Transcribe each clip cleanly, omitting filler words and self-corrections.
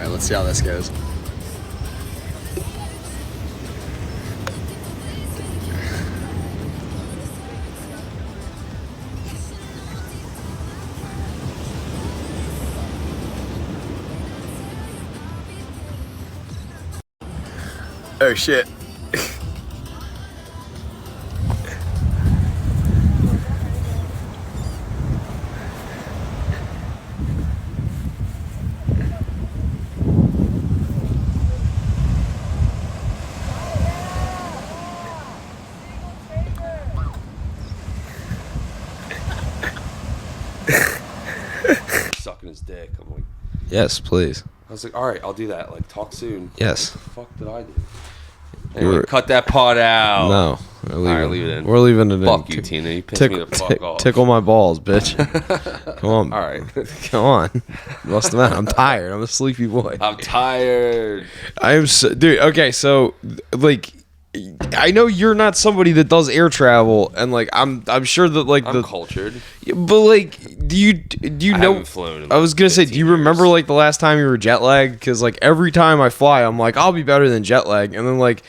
right, let's see how this goes. Oh shit. Sucking his dick. I'm like, Yes, please. I was like, all right, I'll do that. Like, talk soon. Yes. What the fuck did I do? Anyway, cut that part out. No. All right, leave it in. We're leaving it in. Fuck you, Tina. You pissed me the fuck off. Tickle my balls, bitch. Come on. All right. Come on. Bust them out. I'm tired. I'm a sleepy boy. I'm tired. I am so, dude. Okay, so like, I know you're not somebody that does air travel, and like, I'm sure that like I'm cultured. but like, do you know? Haven't flown in I was gonna say, do you 15 remember years. like the last time you were jet lagged? Because like every time I fly, I'm like, I'll be better than jet lag, and then like.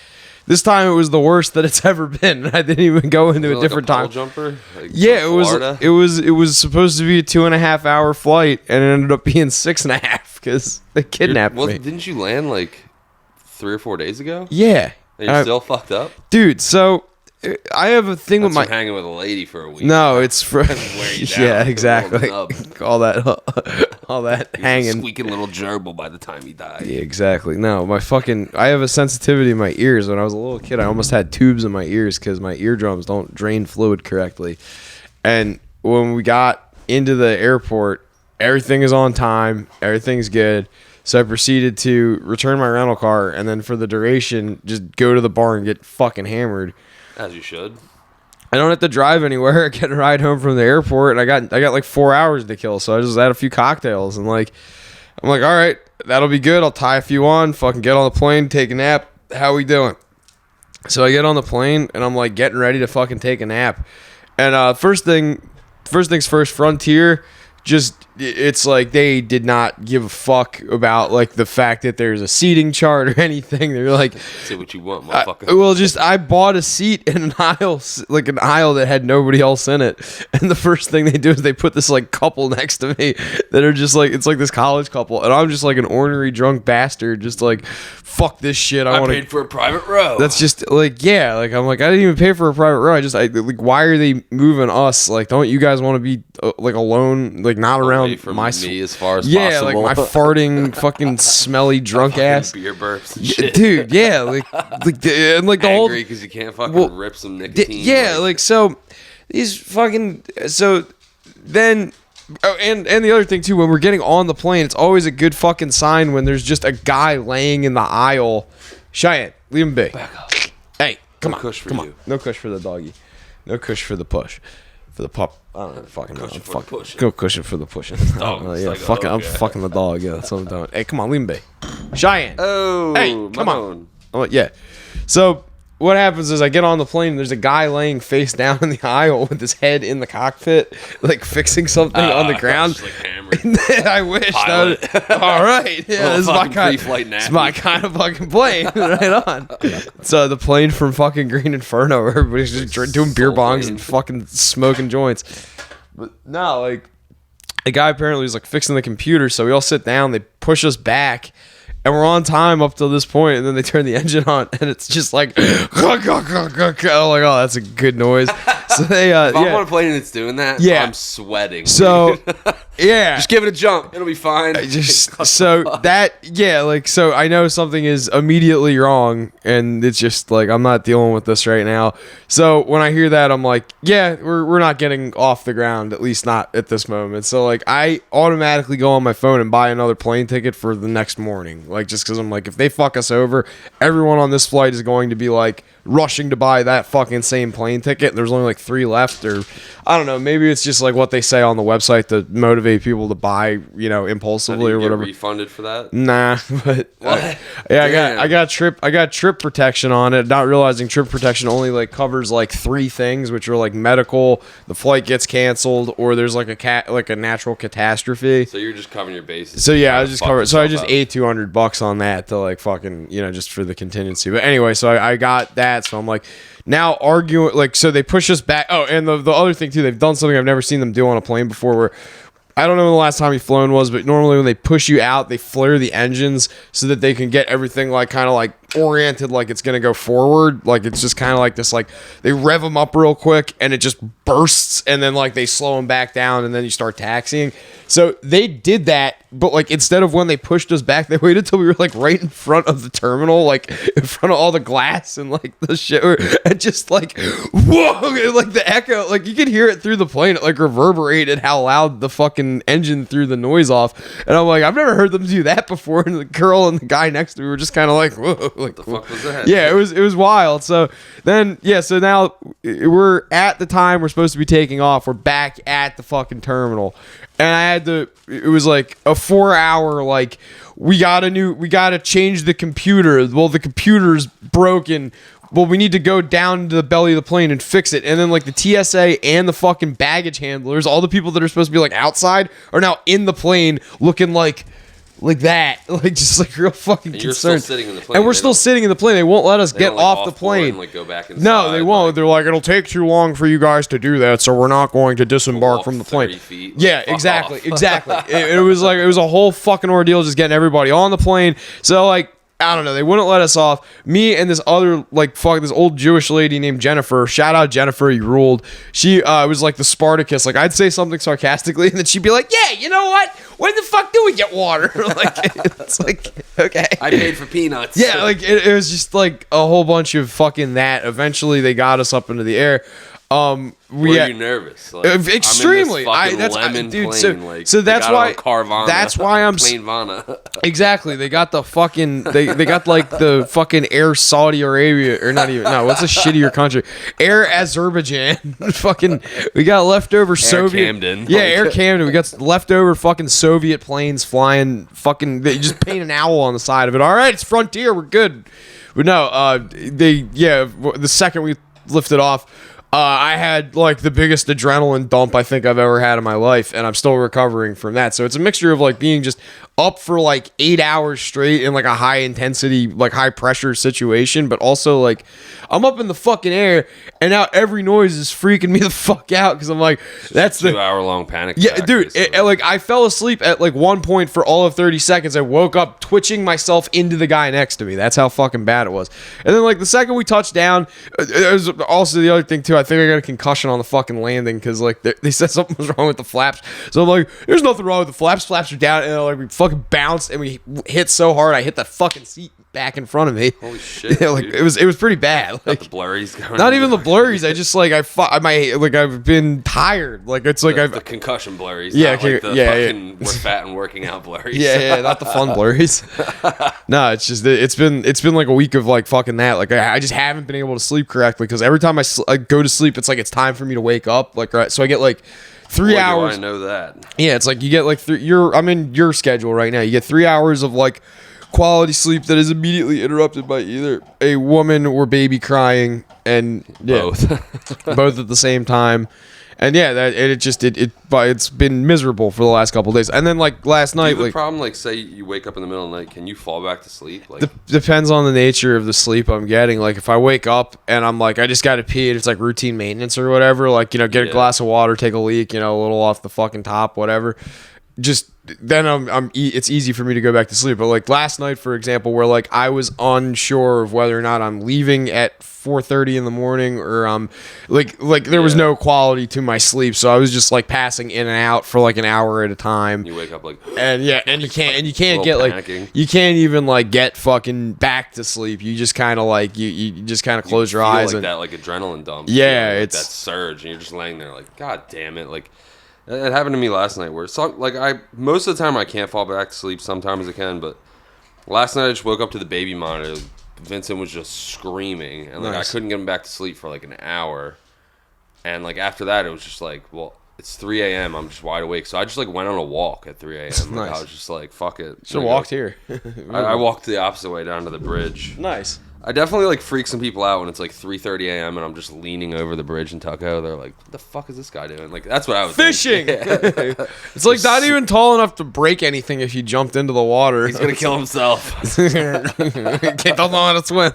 This time it was the worst that it's ever been. I didn't even go into a different like a time. Jumper? Like Yeah, Florida? it was supposed to be a 2.5 hour flight, and it ended up being 6.5 because they kidnapped me. Didn't you land like 3 or 4 days ago? Yeah, And you're still fucked up? dude. So I have a thing That's with from my. hanging with a lady for a week. No, it's for Wear you down yeah, like a exactly. little nub. all that He was a hanging. squeaking little gerbil by the time he died. Yeah, exactly. No, I have a sensitivity in my ears. When I was a little kid, I almost had tubes in my ears because my eardrums don't drain fluid correctly. And when we got into the airport, everything is on time, everything's good. So I proceeded to return my rental car, and then for the duration, just go to the bar and get fucking hammered. As you should. I don't have to drive anywhere. I get a ride home from the airport, and I got like 4 hours to kill. So I just had a few cocktails, and like, I'm like, all right, that'll be good. I'll tie a few on, fucking get on the plane, take a nap. How we doing? So I get on the plane, and I'm like getting ready to fucking take a nap. And first things first, Frontier. Just, it's like they did not give a fuck about like the fact that there's a seating chart or anything. They're like, Say what you want, motherfucker. well, just I bought a seat in an aisle, like an aisle that had nobody else in it. And the first thing they do is they put this like couple next to me that are just like, it's like this college couple, and I'm just like an ornery drunk bastard, just like, fuck this shit. I want paid for a private row. That's just like, yeah, like I'm like, I didn't even pay for a private row. Like, why are they moving us? Like, don't you guys want to be like alone, like not Away around from my me as far as yeah, possible. like my farting, fucking smelly drunk ass, beer burps and shit. dude. Yeah, and like the whole Angry because you can't fucking rip some nicotine. yeah, like so these fucking so then. Oh, and the other thing too, when we're getting on the plane, it's always a good fucking sign when there's just a guy laying in the aisle. Cheyenne, leave him be. Back up. Hey, come No on, cush for come you. on. No cush for the doggy. No cush for the push. For the pup. I don't know. Fucking Cushion I'm for the fucking pushing. go cushion for the pushing. Dog, Yeah, it's like, fucking. I'm okay. fucking the dog. Yeah, that's what I'm doing. Hey, come on, leave him be. Cheyenne. Oh, Hey, come on. Oh, yeah. So what happens is I get on the plane and there's a guy laying face down in the aisle with his head in the cockpit, like fixing something on the ground. Just, like, hammered. I wish. Pilot. That would, all right. Yeah, this is my fucking kind. pre-flight It's nappy. my kind of fucking plane. Right on. So the plane from fucking Green Inferno, where everybody's just doing beer bongs plane. and fucking smoking joints. But no, like the guy apparently was like fixing the computer, so we all sit down. They push us back. And we're on time up till this point, and then they turn the engine on, and it's just like, I'm like, oh, that's a good noise. So they, If I'm yeah. on a plane and it's doing that, Yeah. I'm sweating. So, dude. yeah. Just give it a jump. It'll be fine. So I know something is immediately wrong, and it's just like I'm not dealing with this right now. So when I hear that, I'm like, yeah, we're not getting off the ground, at least not at this moment. So like I automatically go on my phone and buy another plane ticket for the next morning, like just because I'm like, if they fuck us over, everyone on this flight is going to be like, rushing to buy that fucking same plane ticket. And there's only like 3 left, or I don't know. Maybe it's just like what they say on the website to motivate people to buy, impulsively or whatever. Refunded for that? Nah, but I got trip protection on it. Not realizing trip protection only like covers like 3 things, which are like medical, the flight gets canceled, or there's like a natural catastrophe. So you're just covering your bases. So yeah, I just covered. So I just ate $200 on that to like fucking just for the contingency. But anyway, so I got that. So I'm like, now arguing, like, so they push us back. Oh, and the other thing too, they've done something I've never seen them do on a plane before, where I don't know when the last time you've flown was, but normally when they push you out, they flare the engines so that they can get everything like kind of like oriented like it's gonna go forward. Like it's just kind of like this, like they rev them up real quick and it just bursts, and then like they slow them back down, and then you start taxiing. So they did that, but like instead of when they pushed us back, they waited till we were like right in front of the terminal, like in front of all the glass and like the shit, and just like whoa, and, like the echo, like you could hear it through the plane. It like reverberated how loud the fucking engine threw the noise off, and I'm like, I've never heard them do that before. And the girl and the guy next to me were just kind of like, whoa, like what the fuck was that? Yeah, it was wild. So then so now we're at the time we're supposed to be taking off. We're back at the fucking terminal. And I had to, it was like a 4-hour, like, we gotta change the computer. Well, the computer's broken. Well, we need to go down to the belly of the plane and fix it. And then, like, the TSA and the fucking baggage handlers, all the people that are supposed to be, like, outside, are now in the plane looking like that, like just like real fucking concerned. You're still sitting in the plane, and we're still sitting in the plane. They won't let us get off the plane. And, like, go back inside, no, they won't. They're like, it'll take too long for you guys to do that, so we're not going to disembark from the plane. Feet, yeah, exactly. It was like it was a whole fucking ordeal just getting everybody on the plane. So like, I don't know. They wouldn't let us off. Me and this other, like, this old Jewish lady named Jennifer. Shout out Jennifer, you ruled. She was like the Spartacus. Like, I'd say something sarcastically, and then she'd be like, yeah, you know what? When the fuck do we get water? Like, it's like, okay. I paid for peanuts. Yeah, like, it was just like a whole bunch of fucking that. Eventually, they got us up into the air. Were you nervous? Like, extremely. Dude. So that's why. Carvana, that's why I'm. Plane-vana. Exactly. They got the fucking. They got like the fucking Air Saudi Arabia, or not even. No, what's a shittier country? Air Azerbaijan. Fucking. We got leftover Soviet. Air Camden. Yeah, Air Camden. We got leftover fucking Soviet planes flying. Fucking. They just paint an owl on the side of it. All right, it's Frontier. We're good. But no. The second we lifted off. I had like the biggest adrenaline dump I think I've ever had in my life, and I'm still recovering from that. So it's a mixture of like being just up for like 8 hours straight in like a high intensity, like high pressure situation, but also like I'm up in the fucking air, and now every noise is freaking me the fuck out because I'm like, that's the 2-hour long panic. Yeah, dude. Like I fell asleep at like one point for all of 30 seconds. I woke up twitching myself into the guy next to me. That's how fucking bad it was. And then like the second we touched down, there's also the other thing too. I think I got a concussion on the fucking landing because like they said something was wrong with the flaps. So I'm like, there's nothing wrong with the flaps. Flaps are down, and like we fucking bounced and we hit so hard I hit the fucking seat back in front of me. Holy shit! Yeah, like dude. it was pretty bad. Like, got the blurries going. Not even the blurries. I just like I've been tired. Like it's like the concussion blurries. Yeah, not like the fucking we're fat and working out blurries. Yeah, not the fun blurries. No, it's just it's been like a week of like fucking that. Like I just haven't been able to sleep correctly because every time I go to sleep, it's like it's time for me to wake up. Like right, so I get like 3 hours. I know that. Yeah, it's like you get like I'm in your schedule right now. You get 3 hours of like quality sleep that is immediately interrupted by either a woman or baby crying, and both at the same time. And yeah, it's been miserable for the last couple of days. And then like last night, the problem, like say you wake up in the middle of the night, can you fall back to sleep? Like depends on the nature of the sleep I'm getting. Like if I wake up and I'm like I just got to pee, and it's like routine maintenance or whatever. Like get a glass of water, take a leak, a little off the fucking top, whatever. Just then it's easy for me to go back to sleep. But like last night, for example, where like I was unsure of whether or not I'm leaving at 4:30 in the morning or like there was no quality to my sleep, so I was just like passing in and out for like an hour at a time. You wake up like and you can't get panicking. Like you can't even like get fucking back to sleep. You just kind of like you just kind of close your eyes like and that like adrenaline dump. Yeah, like it's that surge, and you're just laying there like, God damn it, like. It happened to me last night where most of the time I can't fall back to sleep. Sometimes I can, but last night I just woke up to the baby monitor Vincent was just screaming, and like Nice. I couldn't get him back to sleep for like an hour. And like after that, it was just like, well, it's 3 a.m. I'm just wide awake, so I just like went on a walk at 3 a.m. Like, Nice. I was just like, fuck it. Should have walked here. I walked the opposite way down to the bridge. Nice. I definitely like freak some people out when it's like 3:30 a.m. and I'm just leaning over the bridge in Tucko. They're like, "What the fuck is this guy doing?" Like that's what I was Fishing. Yeah. It's like not even tall enough to break anything if you jumped into the water. He's gonna kill himself. Don't know how to swim.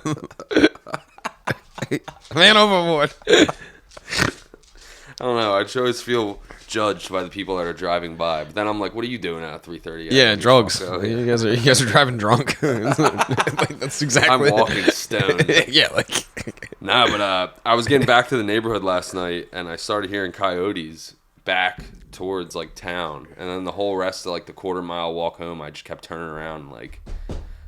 Man overboard. I don't know. I always feel judged by the people that are driving by, but then I'm like, "What are you doing at 3:30?" Yeah, drugs. Tucko? You guys are driving drunk. Like, that's exactly. I'm walking stoned. Yeah, like. No, but I was getting back to the neighborhood last night, and I started hearing coyotes back towards like town, and then the whole rest of like the quarter-mile walk home, I just kept turning around. And, like,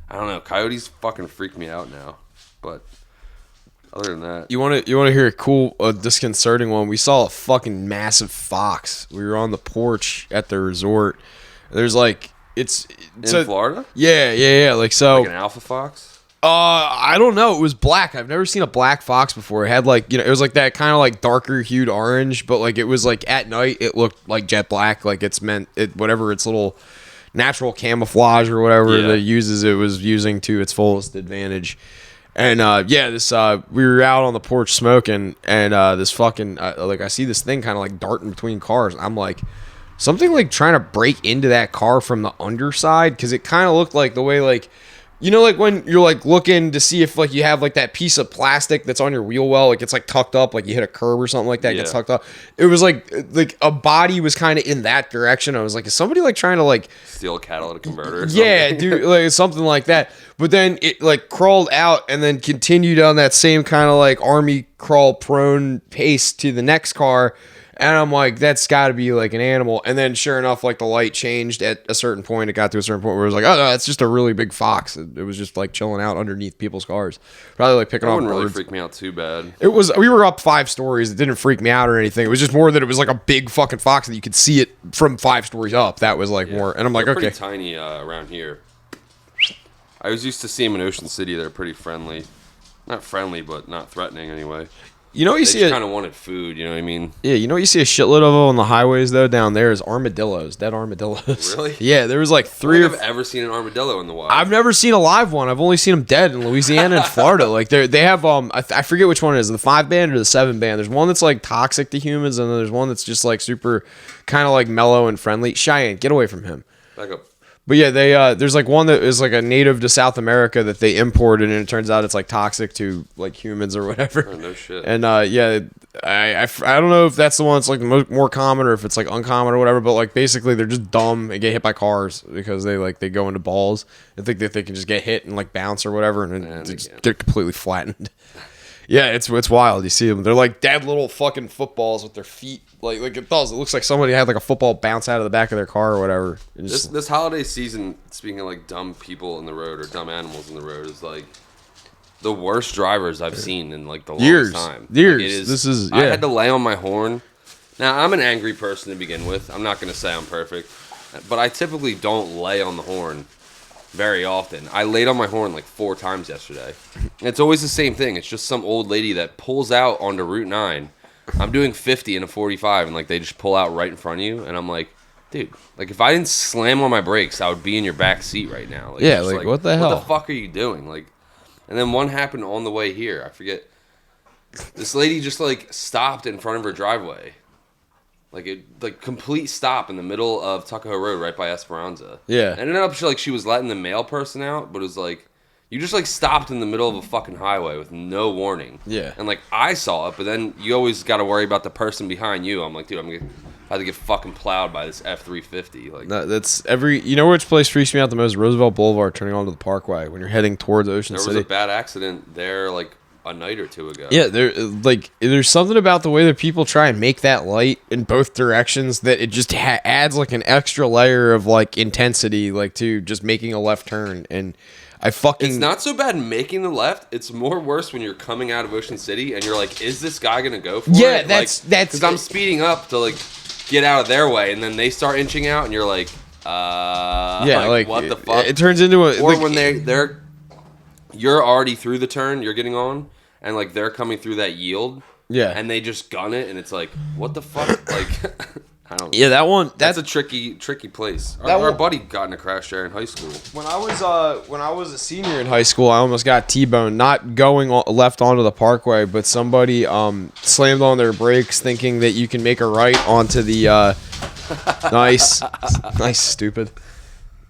I don't know, coyotes fucking freak me out now. But other than that, You want to hear a cool, disconcerting one? We saw a fucking massive fox. We were on the porch at the resort. There's like it's in Florida, yeah. Like so, like an alpha fox. I don't know. It was black. I've never seen a black fox before. It had like, it was like that kind of like darker hued orange, but like it was like at night it looked like jet black. Like it's meant it whatever its little natural camouflage or whatever that it uses, it was using to its fullest advantage. And this we were out on the porch smoking, and this fucking like I see this thing kind of like darting between cars. I'm like, something like trying to break into that car from the underside, because it kind of looked like the way like. You know, like when you're like looking to see if like you have like that piece of plastic that's on your wheel well, like it's like tucked up, like you hit a curb or something like that, it gets tucked up. It was like a body was kind of in that direction. I was like, is somebody like trying to like steal a catalytic converter? Or yeah, something? dude, like something like that. But then it like crawled out and then continued on that same kind of like army crawl prone pace to the next car. And I'm like, that's got to be like an animal. And then sure enough, like the light changed at a certain point. It got to a certain point where it was like, oh, no, it's just a really big fox. It was just like chilling out underneath people's cars. Probably like picking That off wouldn't really birds. freak me out too bad. It was, we were up 5 stories. It didn't freak me out or anything. It was just more that it was like a big fucking fox that you could see it from 5 stories up. That was like more. And I'm like, They're okay. pretty tiny around here. I was used to see them in Ocean City. They're pretty friendly. Not friendly, but not threatening ananyway. You know, you They see just it. kind of wanted food, you know what I mean? Yeah, you know what you see a shitload of on the highways though down there is armadillos, dead armadillos. Really? Yeah, there was like I 3 don't or. think I've ever seen an armadillo in the wild. I've never seen a live one. I've only seen them dead in Louisiana and Florida. Like they have I forget which one it is, the 5 band or the 7 band. There's one that's like toxic to humans, and then there's one that's just like super, kind of like mellow and friendly. Cheyenne, get away from him. Back up. But yeah, they there's like one that is like a native to South America that they imported, and it turns out it's like toxic to like humans or whatever. Oh, no shit. And yeah, I don't know if that's the one that's like the more common or if it's like uncommon or whatever. But like basically they're just dumb and get hit by cars because they go into balls and think that they can just get hit and like bounce or whatever and just get completely flattened. Yeah, it's wild. You see them. They're like dead little fucking footballs with their feet. Like it does. It looks like somebody had like a football bounce out of the back of their car or whatever. This holiday season, speaking of like dumb people in the road or dumb animals in the road, is like the worst drivers I've seen in like the longest time. Years. Like, it is, This is. I Yeah. had to lay on my horn. Now I'm an angry person to begin with. I'm not gonna say I'm perfect, but I typically don't lay on the horn very often. I laid on my horn like 4 times yesterday. And it's always the same thing. It's just some old lady that pulls out onto Route 9. I'm doing 50 in a 45, and like they just pull out right in front of you, and I'm like, dude, like if I didn't slam on my brakes, I would be in your back seat right now. Yeah, just like, what the hell? What the fuck are you doing? Like, and then one happened on the way here. I forget. This lady just like stopped in front of her driveway. Like complete stop in the middle of Tuckahoe Road, right by Esperanza. Yeah. And ended up she was letting the mail person out, but it was like you just like stopped in the middle of a fucking highway with no warning. Yeah. And like I saw it, but then you always got to worry about the person behind you. I'm like, dude, I'm gonna have to get fucking plowed by this F-350. Like That's every. You know which place freaks me out the most? Roosevelt Boulevard, turning onto the Parkway when you're heading towards Ocean there City. was a bad accident there like a night or 2 ago. Yeah, there's something about the way that people try and make that light in both directions that it just adds like an extra layer of like intensity, like to just making a left turn. And It's not so bad making the left. It's more worse when you're coming out of Ocean City and you're like, is this guy gonna go for it? Yeah, that's because I'm speeding up to like get out of their way, and then they start inching out, and you're like, yeah, like what the fuck? It turns into a or like, when they're you're already through the turn you're getting on, and like they're coming through that yield. Yeah. And they just gun it, and it's like, what the fuck? Like, I don't know. Yeah, that one. That's a tricky place. Our buddy got in a crash there in high school. When I was a senior in high school, I almost got T-boned, not going left onto the parkway, but somebody slammed on their brakes thinking that you can make a right onto the nice, stupid.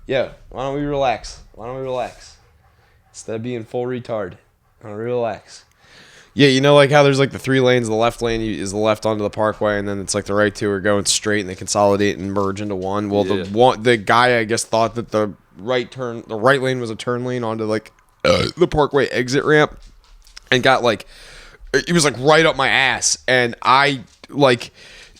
Yeah, why don't we relax? Instead of being full retard, why don't we relax? Yeah, you know, like how there's like the 3 lanes. The left lane is the left onto the parkway, and then it's like the right 2 are going straight, and they consolidate and merge into one. Well, the guy I guess thought that the right lane was a turn lane onto like the parkway exit ramp, and got like, he was like right up my ass, and I like,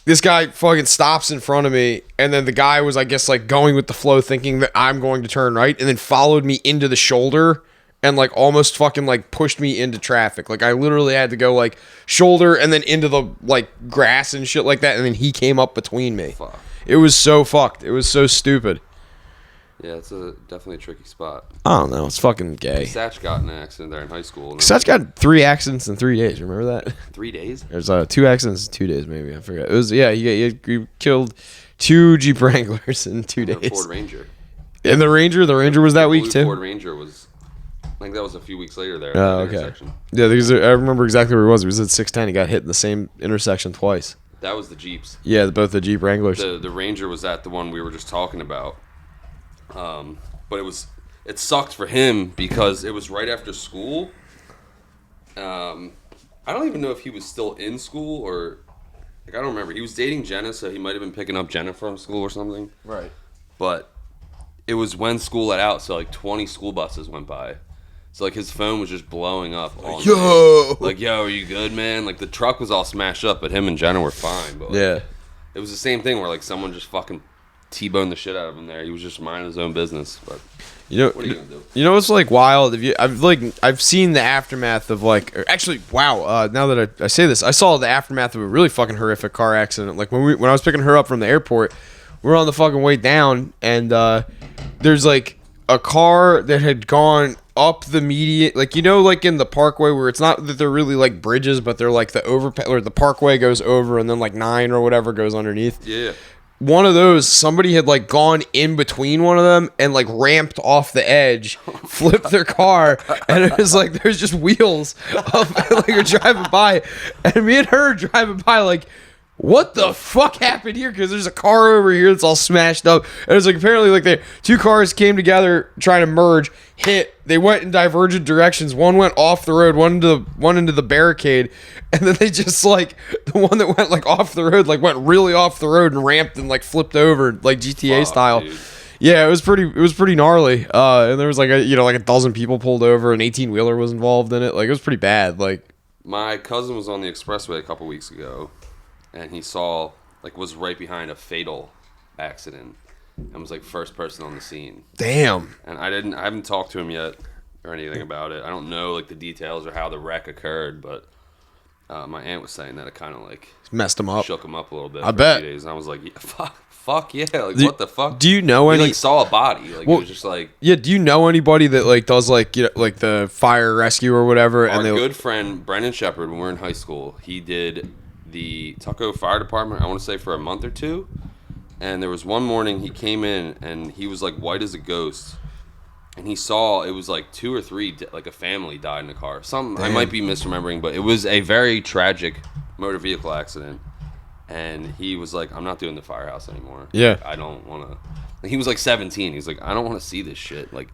this guy fucking stops in front of me, and then the guy was, I guess, like going with the flow, thinking that I'm going to turn right, and then followed me into the shoulder. And like almost fucking like pushed me into traffic. Like I literally had to go like shoulder and then into the like grass and shit like that. And then he came up between me. Fuck. It was so fucked. It was so stupid. Yeah, it's definitely a tricky spot. I don't know. It's fucking gay. Satch got in an accident there in high school. Satch got 3 accidents in 3 days. Remember that? 3 days? There's 2 accidents in 2 days maybe. I forget. It was he killed 2 Jeep Wranglers in 2 days. Ford Ranger. And the Ranger was that week too. Ford Ranger was. I think that was a few weeks later there. Oh, okay. Intersection. Yeah, I remember exactly where he was. He was at 610. He got hit in the same intersection twice. That was the Jeeps. Yeah, both the Jeep Wranglers. The Ranger was at the one we were just talking about. But it sucked for him because it was right after school. I don't even know if he was still in school or like I don't remember. He was dating Jenna, so he might have been picking up Jenna from school or something. Right. But it was when school let out, so like 20 school buses went by. So, like, his phone was just blowing up all night. Yo! Like, yo, are you good, man? Like, the truck was all smashed up, but him and Jenna were fine. But, like, yeah. It was the same thing where, like, someone just fucking T-boned the shit out of him there. He was just minding his own business. But, what are you going to do? You know what's, like, wild? I've seen the aftermath of, like... Actually, wow, now that I say this, I saw the aftermath of a really fucking horrific car accident. Like, when I was picking her up from the airport, we were on the fucking way down, and there's, like, a car that had gone up the median, like, you know, like in the parkway where it's not that they're really like bridges, but they're like the overpass, or the parkway goes over and then like 9 or whatever goes underneath. Yeah. One of those, somebody had like gone in between one of them and like ramped off the edge, flipped their car, and it was like there's just wheels of like you're driving by, and me and her are driving by like, what the fuck happened here? Because there's a car over here that's all smashed up. And it's like apparently like 2 cars came together trying to merge, hit. They went in divergent directions. One went off the road, one into the barricade, and then they just like the one that went like off the road, like went really off the road and ramped and like flipped over like GTA style. Dude. Yeah, it was pretty gnarly. And there was like a dozen people pulled over, an 18-wheeler was involved in it. Like it was pretty bad. Like my cousin was on the expressway a couple weeks ago. And he saw, like, was right behind a fatal accident and was, like, first person on the scene. Damn. And I haven't talked to him yet or anything about it. I don't know, like, the details or how the wreck occurred, but my aunt was saying that it kind of, like... messed him up. Shook him up a little bit. I bet. A few days. And I was like, yeah, fuck yeah. Like, what the fuck? Do you know any... like, saw a body. Like, it was just, like... Yeah, do you know anybody that, like, does, like, you know, like, the fire rescue or whatever? Our good friend, Brendan Shepard, when we were in high school, he did... the Tucko Fire Department, I want to say for a month or 2, and there was one morning he came in and he was like white as a ghost, and he saw it was like 2 or 3 like a family died in a car. I might be misremembering, but it was a very tragic motor vehicle accident, and he was like, I'm not doing the firehouse anymore. Yeah, I don't want to. He was like 17. He's like, I don't want to see this shit. Like,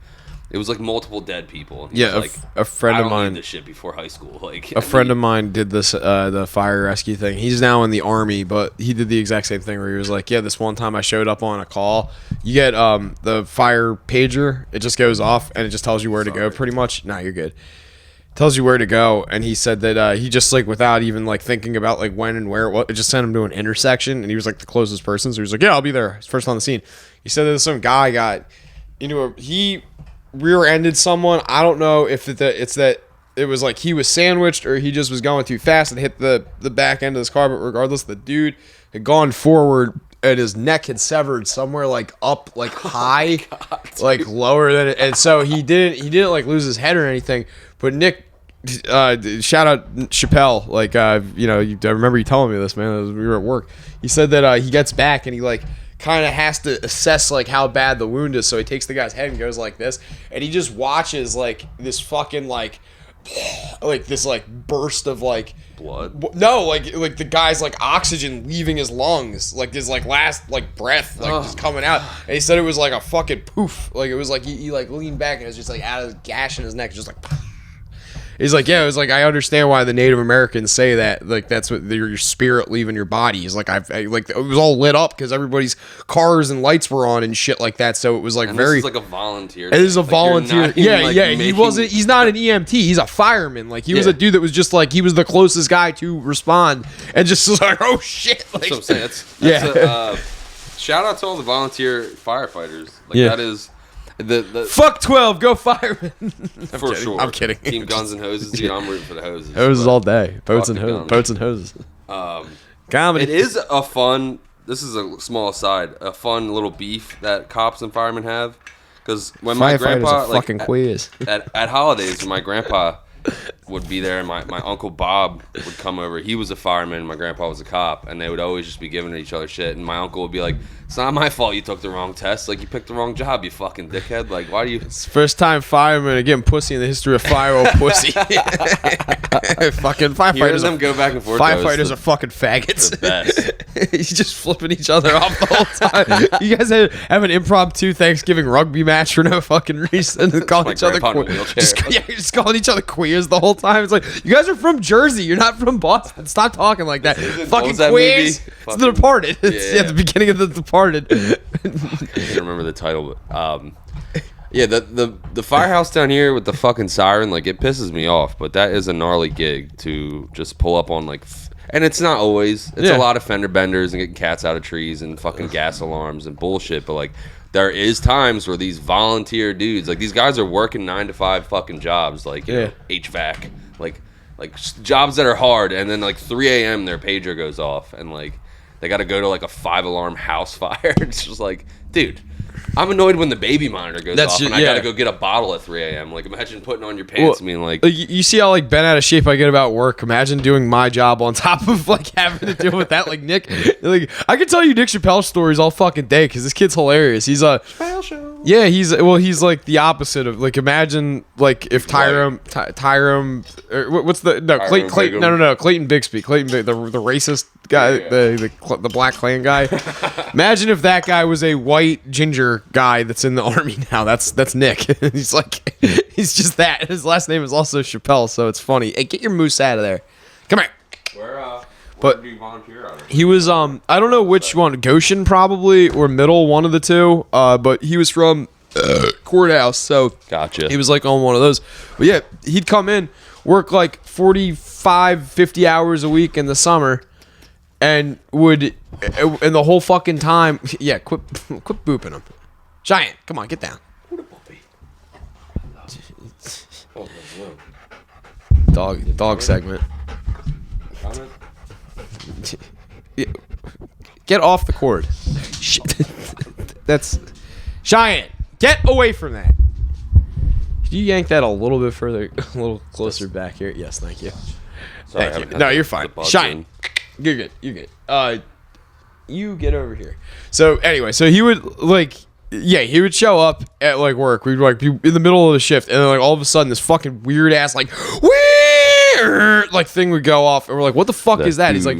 it was like multiple dead people. Yeah, like, a friend of mine. I don't need this shit before high school. Like a friend of mine did this the fire rescue thing. He's now in the Army, but he did the exact same thing where he was like, yeah, this one time I showed up on a call. You get the fire pager. It just goes off and it just tells you where to go. Pretty much. Nah, you're good. Tells you where to go, and he said that he just like without even like thinking about like when and where it just sent him to an intersection, and he was like the closest person, so he was like, yeah, I'll be there. He's first on the scene. He said that some guy got into he rear-ended someone. I don't know if it's that it was like he was sandwiched or he just was going too fast and hit the back end of this car, but regardless, the dude had gone forward and his neck had severed somewhere like up, like high, God, like lower than it. And so he didn't like lose his head or anything. But Nick, shout out Chappelle. Like, you know, I remember you telling me this, man. We were at work. He said that he gets back and he like kind of has to assess like how bad the wound is. So he takes the guy's head and goes like this, and he just watches like this fucking like this like burst of like blood. No, like the guy's like oxygen leaving his lungs, like his like last like breath like just coming out. And he said it was like a fucking poof. Like it was like he like leaned back and it was just like out of the gash in his neck, just like. He's like, yeah, it was like, I understand why the Native Americans say that. Like, that's what your spirit leaving your body. He's like, like, it was all lit up because everybody's cars and lights were on and shit like that. So it was like and very. This is like a volunteer. It is a like volunteer. Yeah, like yeah. making... He's not an EMT. He's a fireman. Like, he was a dude that was just like, he was the closest guy to respond and just like, oh shit. Like, that's what I'm saying. That's shout out to all the volunteer firefighters. Like, that is. The fuck 12, go firemen. For sure. I'm kidding. Team Guns and Hoses, dude. I'm rooting for the hoses. Hoses all day. Boats and hoses. Comedy. It is a fun. This is a small aside. A fun little beef that cops and firemen have. Because when my grandpa, like, fucking quiz. At holidays, when my grandpa would be there and my uncle Bob would come over. He was a fireman, my grandpa was a cop, and they would always just be giving each other shit. And my uncle would be like, it's not my fault you took the wrong test. Like, you picked the wrong job, you fucking dickhead. Like, why do you... It's the first time firemen are getting pussy in the history of fire pussy. Fucking firefighters. Hearing them go back and forth. Firefighters are fucking faggots. The best. He's just flipping each other off the whole time. You guys have an impromptu Thanksgiving rugby match for no fucking reason. Calling each other just calling each other queers the whole time. It's like, you guys are from Jersey. You're not from Boston. Stop talking like that. Fucking queers. It's The Departed. It's the beginning of The Departed. I can't remember the title, but yeah, the firehouse down here with the fucking siren, like, it pisses me off. But that is a gnarly gig to just pull up on, like, and it's not always. It's a lot of fender benders and getting cats out of trees and fucking gas alarms and bullshit. But like, there is times where these volunteer dudes, like, these guys are working 9 to 5 fucking jobs, like, you know, HVAC, like jobs that are hard, and then like 3 a.m. their pager goes off, and like they got to go to like a 5-alarm house fire. It's just like, dude, I'm annoyed when the baby monitor goes off and I got to go get a bottle at 3 a.m. Like, imagine putting on your pants and being like... You see how, like, bent out of shape I get about work. Imagine doing my job on top of, like, having to deal with that. Like, Nick... Like, I can tell you Nick Chappelle stories all fucking day because this kid's hilarious. He's a... Chappelle show. Yeah, he's like, the opposite of... Like, imagine, like, if Tyrone... what's the... No, Clayton... No. Clayton Bixby. The racist guy. The Black Klan guy. Imagine if that guy was a white ginger guy that's in the army now. That's Nick. He's like, he's just that. His last name is also Chappelle, so it's funny. Hey, get your moose out of there. Come here. Where do you volunteer out of? He was I don't know which one, Goshen probably or Middle, one of the two. But he was from Courthouse, so gotcha. He was like on one of those. But yeah, he'd come in, work like 45, 50 hours a week in the summer. And would, and the whole fucking time, quit booping him. Giant, come on, get down. Dog segment. Get off the cord. That's Giant. Get away from that. Could you yank that a little bit further, a little closer back here? Yes, thank you. Sorry, thank you. No, you're fine. Giant. You're good. You get over here. So anyway, so he would like, he would show up at like work. We'd like be in the middle of the shift, and then like all of a sudden this fucking weird ass like thing would go off, and we're like, what the fuck is that? He's like,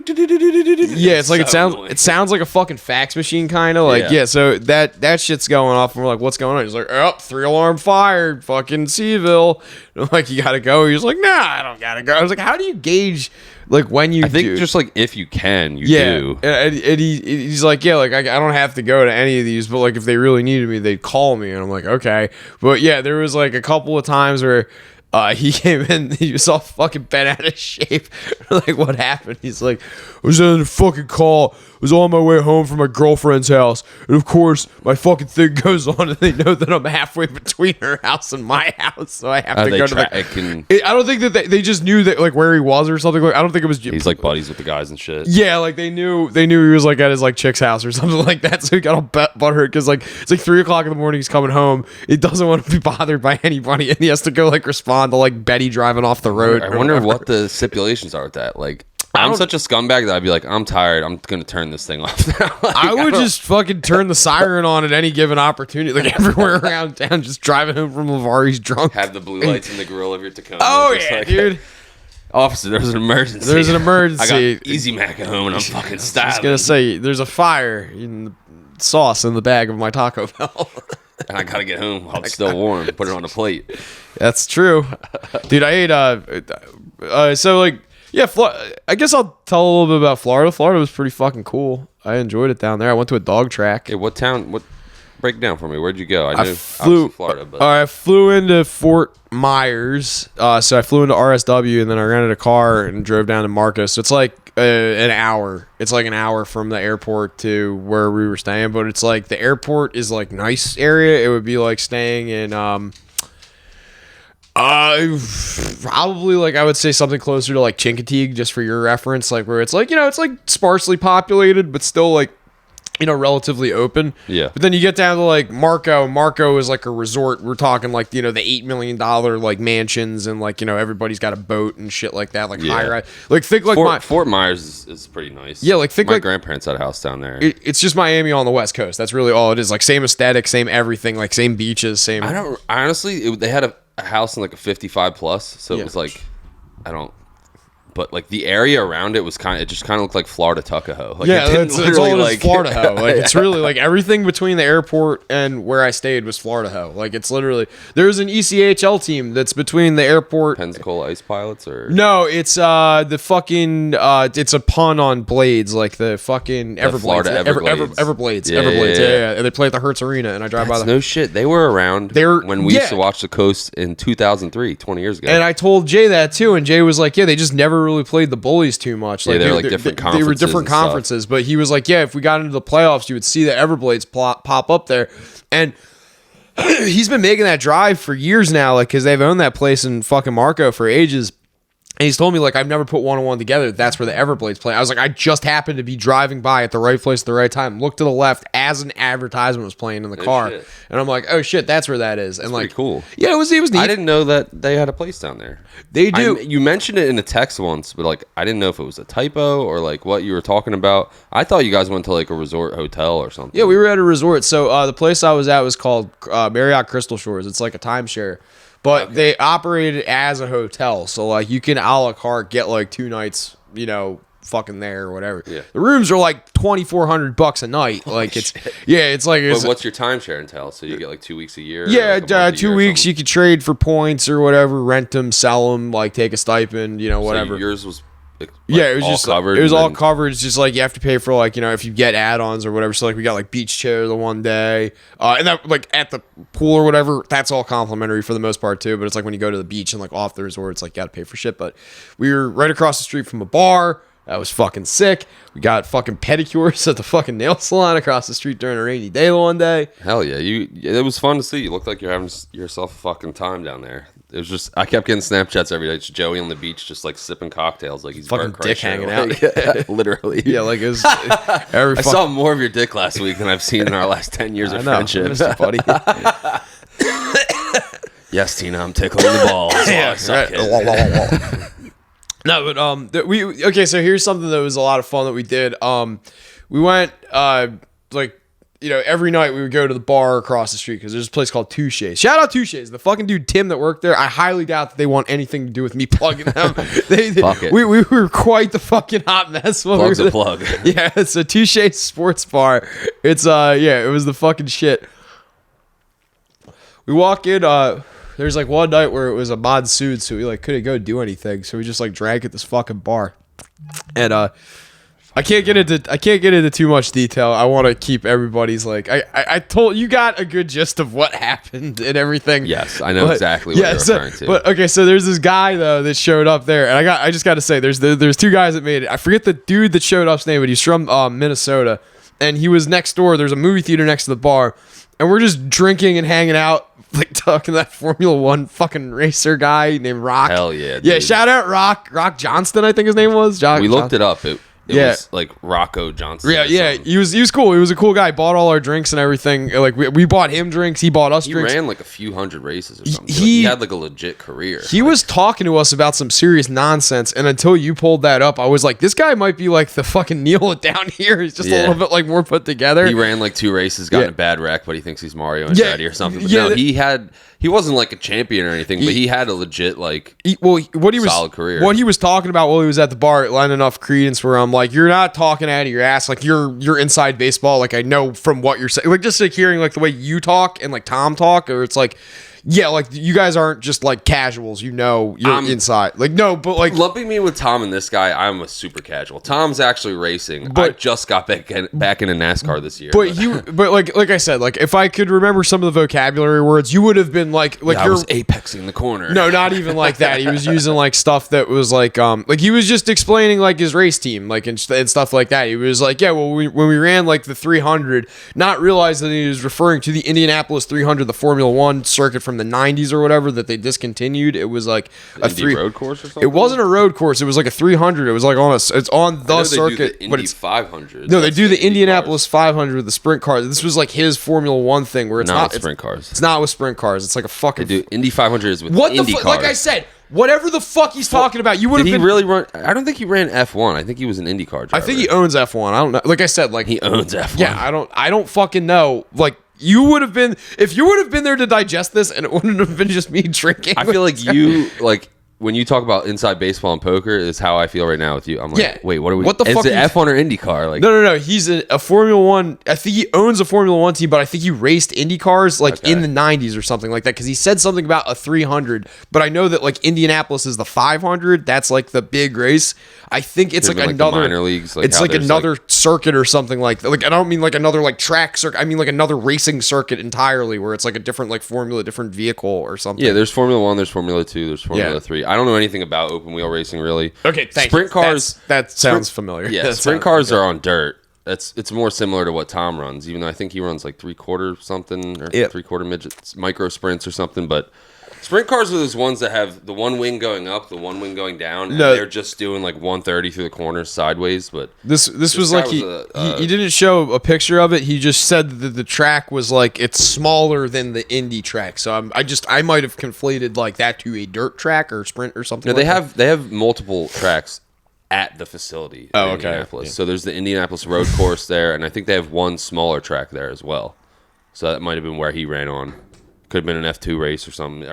it's like it sounds like a fucking fax machine kind of like so that shit's going off, and we're like, what's going on? He's like, 3-alarm fire, fucking Seville. And I'm like, you gotta go. He's like, nah, I don't gotta go. I was like, how do you gauge like when you? I think just like if you can, you do. And he's like, like I don't have to go to any of these, but like if they really needed me, they'd call me, and I'm like, okay. But yeah, there was like a couple of times where He came in, he was all fucking bent out of shape. Like, what happened? He's like, I was on a fucking call. I was on my way home from my girlfriend's house. And of course, my fucking thing goes on and they know that I'm halfway between her house and my house. So I have to go to the... I don't think that they just knew that, like, where he was or something. Like, I don't think it was... He's like buddies with the guys and shit. Yeah, like they knew he was like at his like chick's house or something like that. So he got all butthurt because like it's like 3 o'clock in the morning. He's coming home. He doesn't want to be bothered by anybody, and he has to go like respond to like Betty driving off the road. I wonder what the stipulations are with that. Like, I'm such a scumbag that I'd be like, I'm tired. I'm gonna turn this thing off now. Like, I would just fucking turn the siren on at any given opportunity, like everywhere around town. Just driving home from Lavari's drunk. Have the blue lights in the grill of your Tacoma. Oh yeah, like, dude. Officer, there's an emergency. There's an emergency. I got Easy Mac at home and I'm fucking styling. I was gonna say, there's a fire in the sauce in the bag of my Taco Bell. And I gotta get home while it's still warm. Put it on a plate. That's true, dude. I ate so like yeah. I guess I'll tell a little bit about Florida. Florida was pretty fucking cool. I enjoyed it down there. I went to a dog track. Hey, what town? What? Break it down for me. Where'd you go? I flew Florida, but I flew into Fort Myers. So I flew into RSW and then I rented a car and drove down to Marcos. So it's like an hour. It's like an hour from the airport to where we were staying. But it's like the airport is like nice area. It would be like staying in probably like I would say something closer to like Chincoteague, just for your reference, like where it's like, you know, it's like sparsely populated, but still like, you know, relatively open. Yeah. But then you get down to like Marco. Marco is like a resort. We're talking like, you know, the $8 million like mansions and like, you know, everybody's got a boat and shit like that. Like high rise. Like think like Fort Myers is pretty nice. Yeah, like think my like grandparents had a house down there. It's just Miami on the West Coast. That's really all it is. Like same aesthetic, same everything, like same beaches, same. They had a house in like a 55 plus, so it was like but like the area around it was it just kind of looked like Florida Tuckahoe. Like, yeah, it's all it like, is, Florida Ho. Like it's really like everything between the airport and where I stayed was Florida Ho. Like it's literally there's an ECHL team that's between the airport. Pensacola Ice Pilots or no, it's the fucking it's a pun on Blades, like the fucking Everblades. Florida Everblades. Yeah. And they play at the Hertz Arena, and I drive by the. No shit, they were around when we used to watch the Coast in 2003, 20 years ago. And I told Jay that too, and Jay was like, "Yeah, they just never really played the bullies too much. Like, they were like different conferences. They were different conferences, but he was like, yeah, if we got into the playoffs, you would see the Everblades pop up there. And he's been making that drive for years now, like, because they've owned that place in fucking Marco for ages. And he's told me, like, I've never put one on one together. That's where the Everblades play. I was like, I just happened to be driving by at the right place at the right time. Looked to the left as an advertisement was playing in the car. Shit. And I'm like, oh shit, that's where that is. And that's like, pretty cool. Yeah, it was neat. I didn't know that they had a place down there. They do. You mentioned it in a text once, but like, I didn't know if it was a typo or like what you were talking about. I thought you guys went to like a resort hotel or something. Yeah, we were at a resort. So the place I was at was called Marriott Crystal Shores. It's like a timeshare. But they operated as a hotel, so like you can a la carte get like 2 nights, you know, fucking there or whatever. Yeah. The rooms are like $2,400 a night. Like it's it's like. But what's your timeshare entail? So you get like 2 weeks a year. Yeah, like 2 weeks. You could trade for points or whatever, rent them, sell them, like take a stipend, you know, whatever. So yours was. Like, it was all just covered. It was all covered. It's just like you have to pay for like, you know, if you get add-ons or whatever. So like we got like beach chair the one day, and that like at the pool or whatever. That's all complimentary for the most part too. But it's like when you go to the beach and like off the resort, it's like you got to pay for shit. But we were right across the street from a bar. That was fucking sick. We got fucking pedicures at the fucking nail salon across the street during a rainy day one day. Hell yeah, it was fun to see. You looked like you're having yourself a fucking time down there. It was just, I kept getting Snapchats every day. It's Joey on the beach, just like sipping cocktails, like he's fucking dick hanging out. Yeah, literally. Yeah, like it was. I saw more of your dick last week than I've seen in our last 10 years of friendship. I you, buddy. Yes, Tina, I'm tickling the balls. Yeah, right. No, but okay. So here's something that was a lot of fun that we did. We went like, you know, every night we would go to the bar across the street because there's a place called Touche's. Shout out Touche's. The fucking dude Tim that worked there. I highly doubt that they want anything to do with me plugging them. We were quite the fucking hot mess. Plug's a plug. Yeah, it's a Touche's sports bar. It's it was the fucking shit. We walk in. There's like one night where it was a monsoon, so we like couldn't go do anything. So we just like drank at this fucking bar, and I can't get into too much detail. I want to keep everybody's like I told you got a good gist of what happened and everything. Yes, I know exactly what you're referring to. But okay, so there's this guy though that showed up there, and I just got to say there's two guys that made it. I forget the dude that showed up's name, but he's from Minnesota, and he was next door. There's a movie theater next to the bar, and we're just drinking and hanging out, like talking to that Formula One fucking racer guy named Rock. Hell yeah, dude. Yeah, shout out Rock Johnston, I think his name was. We looked it up. It was like Rocco Johnson. Yeah. He was cool. He was a cool guy. Bought all our drinks and everything. Like we bought him drinks. He bought us drinks. He ran like a few hundred races or something. He had like a legit career. He was talking to us about some serious nonsense, and until you pulled that up, I was like, this guy might be like the fucking Neil down here. He's just a little bit like more put together. He ran like 2 races, got in a bad wreck, but he thinks he's Mario Andretti or something. But no, he wasn't like a champion or anything, but he had a legit solid career. What he was talking about while he was at the bar, it lent enough credence where I'm like, you're not talking out of your ass, like you're inside baseball. Like I know from what you're saying, like just like hearing like the way you talk and like Tom talk, or it's like. Yeah, like you guys aren't just like casuals, you're inside. Like no, but like lumping me with Tom and this guy, I'm a super casual. Tom's actually racing. But I just got back into NASCAR this year. But like I said, like if I could remember some of the vocabulary words, you would have been like I was apexing the corner. No, not even like that. He was using like stuff that was like he was just explaining like his race team, like and stuff like that. He was like, yeah, well when we ran like the 300, not realizing that he was referring to the Indianapolis 300, the Formula One circuit from the 90s or whatever that they discontinued. It was like a road course or something. It wasn't a road course. It was like a 300. It was like it's on the circuit. But it's 500. No, they do the Indianapolis 500, the sprint cars. This was like his Formula One thing where it's not sprint cars. It's not with sprint cars. It's like a fucking. They do Indy 500 is with what Indy the cars. Like I said, whatever the fuck he's talking about, you would have been. Did he really run? I don't think he ran F1. I think he was an IndyCar driver. I think he owns F1. I don't know. Like I said, like he owns F1. Yeah, I don't fucking know. Like. You would have been if you would have been there to digest this, and it wouldn't have been just me drinking. I feel like you like when you talk about inside baseball and poker is how I feel right now with you. I'm like, wait, what are we? What the fuck? Is it F1 or IndyCar? Like, no. He's a Formula One. I think he owns a Formula One team, but I think he raced Indy cars like in the 90s or something like that. Because he said something about a 300, but I know that like Indianapolis is the 500. That's like the big race. I think it's like another minor leagues. Like it's like another circuit or something like that. Like I don't mean like another like track circuit. I mean like another racing circuit entirely, where it's like a different like formula, different vehicle or something. Yeah, there's Formula One, there's Formula 2, there's Formula 3. I don't know anything about open wheel racing really. Okay, thank sprint you. Cars. That sounds familiar. Yeah, sprint cars are on dirt. It's more similar to what Tom runs, even though I think he runs like 3/4 something or 3/4 midgets, micro sprints or something, but. Sprint cars are those ones that have the one wing going up, the one wing going down, and they're just doing like 130 through the corners sideways. But this was like he didn't show a picture of it. He just said that the track was like it's smaller than the Indy track. So I might have conflated like that to a dirt track or sprint or something. No, they have multiple tracks at the facility. In Indianapolis. Yeah. So there's the Indianapolis road course there, and I think they have one smaller track there as well. So that might have been where he ran on. Could have been an F2 race or something.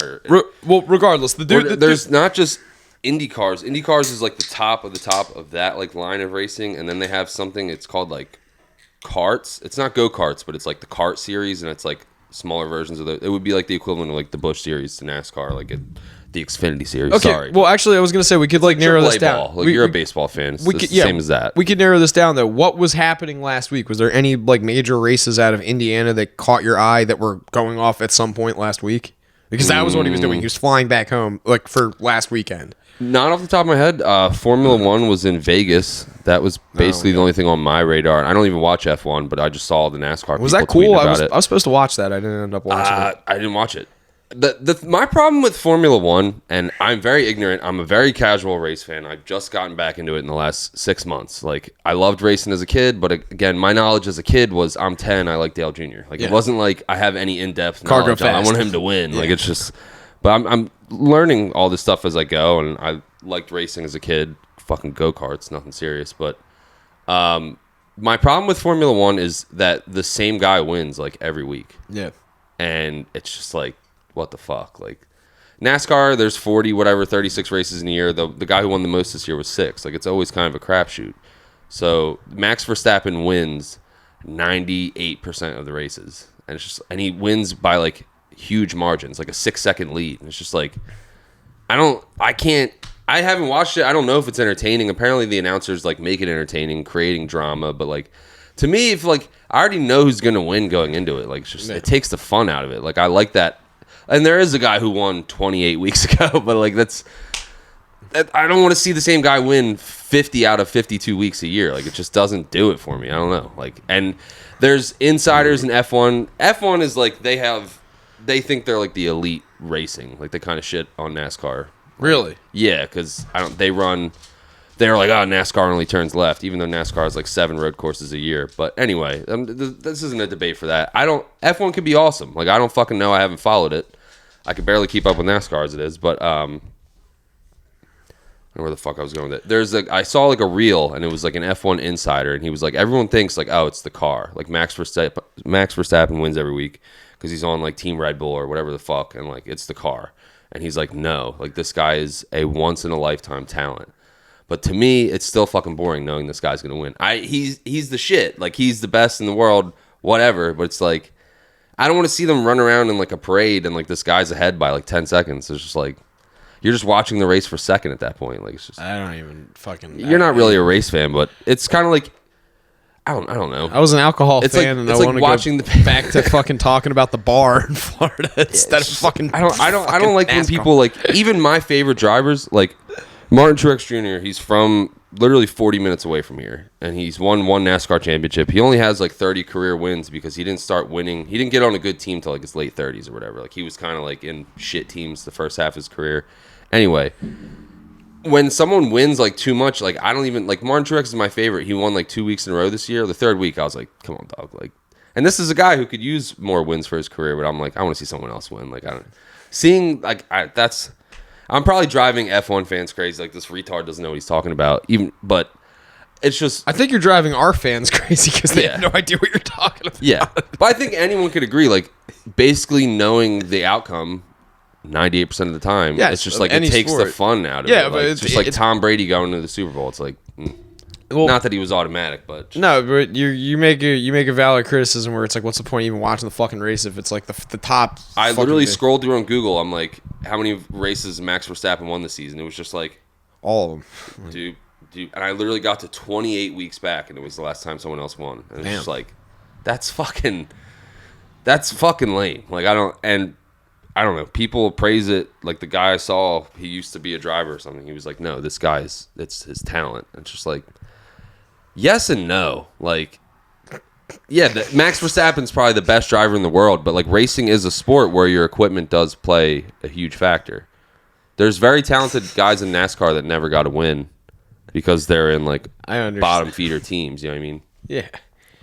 Well, regardless, there's not just Indy cars. Indy cars is like the top of that like line of racing, and then they have something. It's called like karts. It's not go karts, but it's like the kart series, and it's like smaller versions of it would be like the equivalent of like the Busch series to NASCAR, like the Xfinity series. Okay. Sorry. Well, actually, I was going to say we could like narrow this down. Like you're a baseball fan. It's the same as that. We could narrow this down though. What was happening last week? Was there any like major races out of Indiana that caught your eye that were going off at some point last week? Because that was what he was doing. He was flying back home like for last weekend. Not off the top of my head. Formula One was in Vegas. That was basically the only thing on my radar. I don't even watch F1, but I just saw the NASCAR. Was that cool? I was supposed to watch that. I didn't end up watching it. I didn't watch it. My problem with Formula One, and I'm very ignorant. I'm a very casual race fan. I've just gotten back into it in the last 6 months. Like I loved racing as a kid, but again, my knowledge as a kid was I'm 10. I like Dale Jr. Like it wasn't like I have any in-depth knowledge. I want him to win. Like it's just. But I'm learning all this stuff as I go, and I liked racing as a kid. Fucking go-karts, nothing serious. But my problem with Formula One is that the same guy wins like every week. Yeah, and it's just like. What the fuck? Like NASCAR, there's 36 races in a year. The guy who won the most this year was 6. Like it's always kind of a crapshoot. So Max Verstappen wins 98% of the races, and he wins by like huge margins, like a 6-second lead. And it's just like I can't I haven't watched it. I don't know if it's entertaining. Apparently, the announcers like make it entertaining, creating drama. But like, to me, if like I already know who's gonna win going into it, like it's just it takes the fun out of it. Like I like that. And there is a guy who won 28 weeks ago, but like I don't want to see the same guy win 50 out of 52 weeks a year. Like it just doesn't do it for me. I don't know. Like, and there's insiders in F1. F1 is like they think they're like the elite racing. Like they kind of shit on NASCAR. Really? Yeah, because they're like, oh, NASCAR only turns left, even though NASCAR has like 7 road courses a year. But anyway, this isn't a debate for that. F1 could be awesome. Like I don't fucking know. I haven't followed it. I can barely keep up with NASCAR as it is, but I don't know where the fuck I was going with it. I saw like a reel, and it was like an F1 insider, and he was like, everyone thinks like, oh, it's the car. Like Max Verstappen wins every week because he's on like Team Red Bull or whatever the fuck, and like it's the car. And he's like, no, like this guy is a once in a lifetime talent. But to me, it's still fucking boring knowing this guy's gonna win. He's the shit. Like he's the best in the world, whatever. But it's like I don't want to see them run around in like a parade and like this guy's ahead by like 10 seconds. It's just like you're just watching the race for second at that point. Like it's just I don't even fucking. You're not really a race fan, but it's kind of like I don't know. I was an alcohol fan, and I want to watching go back to fucking talking about the bar in Florida instead of fucking. I don't like when people like even my favorite drivers like Martin Truex Jr. He's from literally 40 minutes away from here, and he's won one NASCAR championship. He only has like 30 career wins because he didn't start winning. He didn't get on a good team till like his late 30s or whatever. Like he was kind of like in shit teams the first half of his career. Anyway. When someone wins like too much, like I don't even like Martin Truex is my favorite. He won like 2 weeks in a row this year. The third week, I was like, "Come on, dog!" Like, and this is a guy who could use more wins for his career, but I'm like, I want to see someone else win. Like, I'm probably driving F1 fans crazy. Like this retard doesn't know what he's talking about. But it's just I think you're driving our fans crazy because they have no idea what you're talking about. Yeah, but I think anyone could agree. Like, basically knowing the outcome. 98% of the time, it's just like it takes the fun out of it. Like, but it's just like Tom Brady going to the Super Bowl. It's like, well, not that he was automatic, but no, but you make a valid criticism where it's like, what's the point of even watching the fucking race if it's like the top? I literally scrolled through on Google. I'm like, how many races Max Verstappen won this season? It was just like all of them, dude. And I literally got to 28 weeks back, and it was the last time someone else won. And it's just like, that's fucking lame. Like I don't know. People praise it. Like the guy I saw, he used to be a driver or something. He was like, no, this guy's, it's his talent. It's just like, yes and no. Like, yeah, Max Verstappen's probably the best driver in the world, but like racing is a sport where your equipment does play a huge factor. There's very talented guys in NASCAR that never got a win because they're in like bottom feeder teams. You know what I mean? Yeah.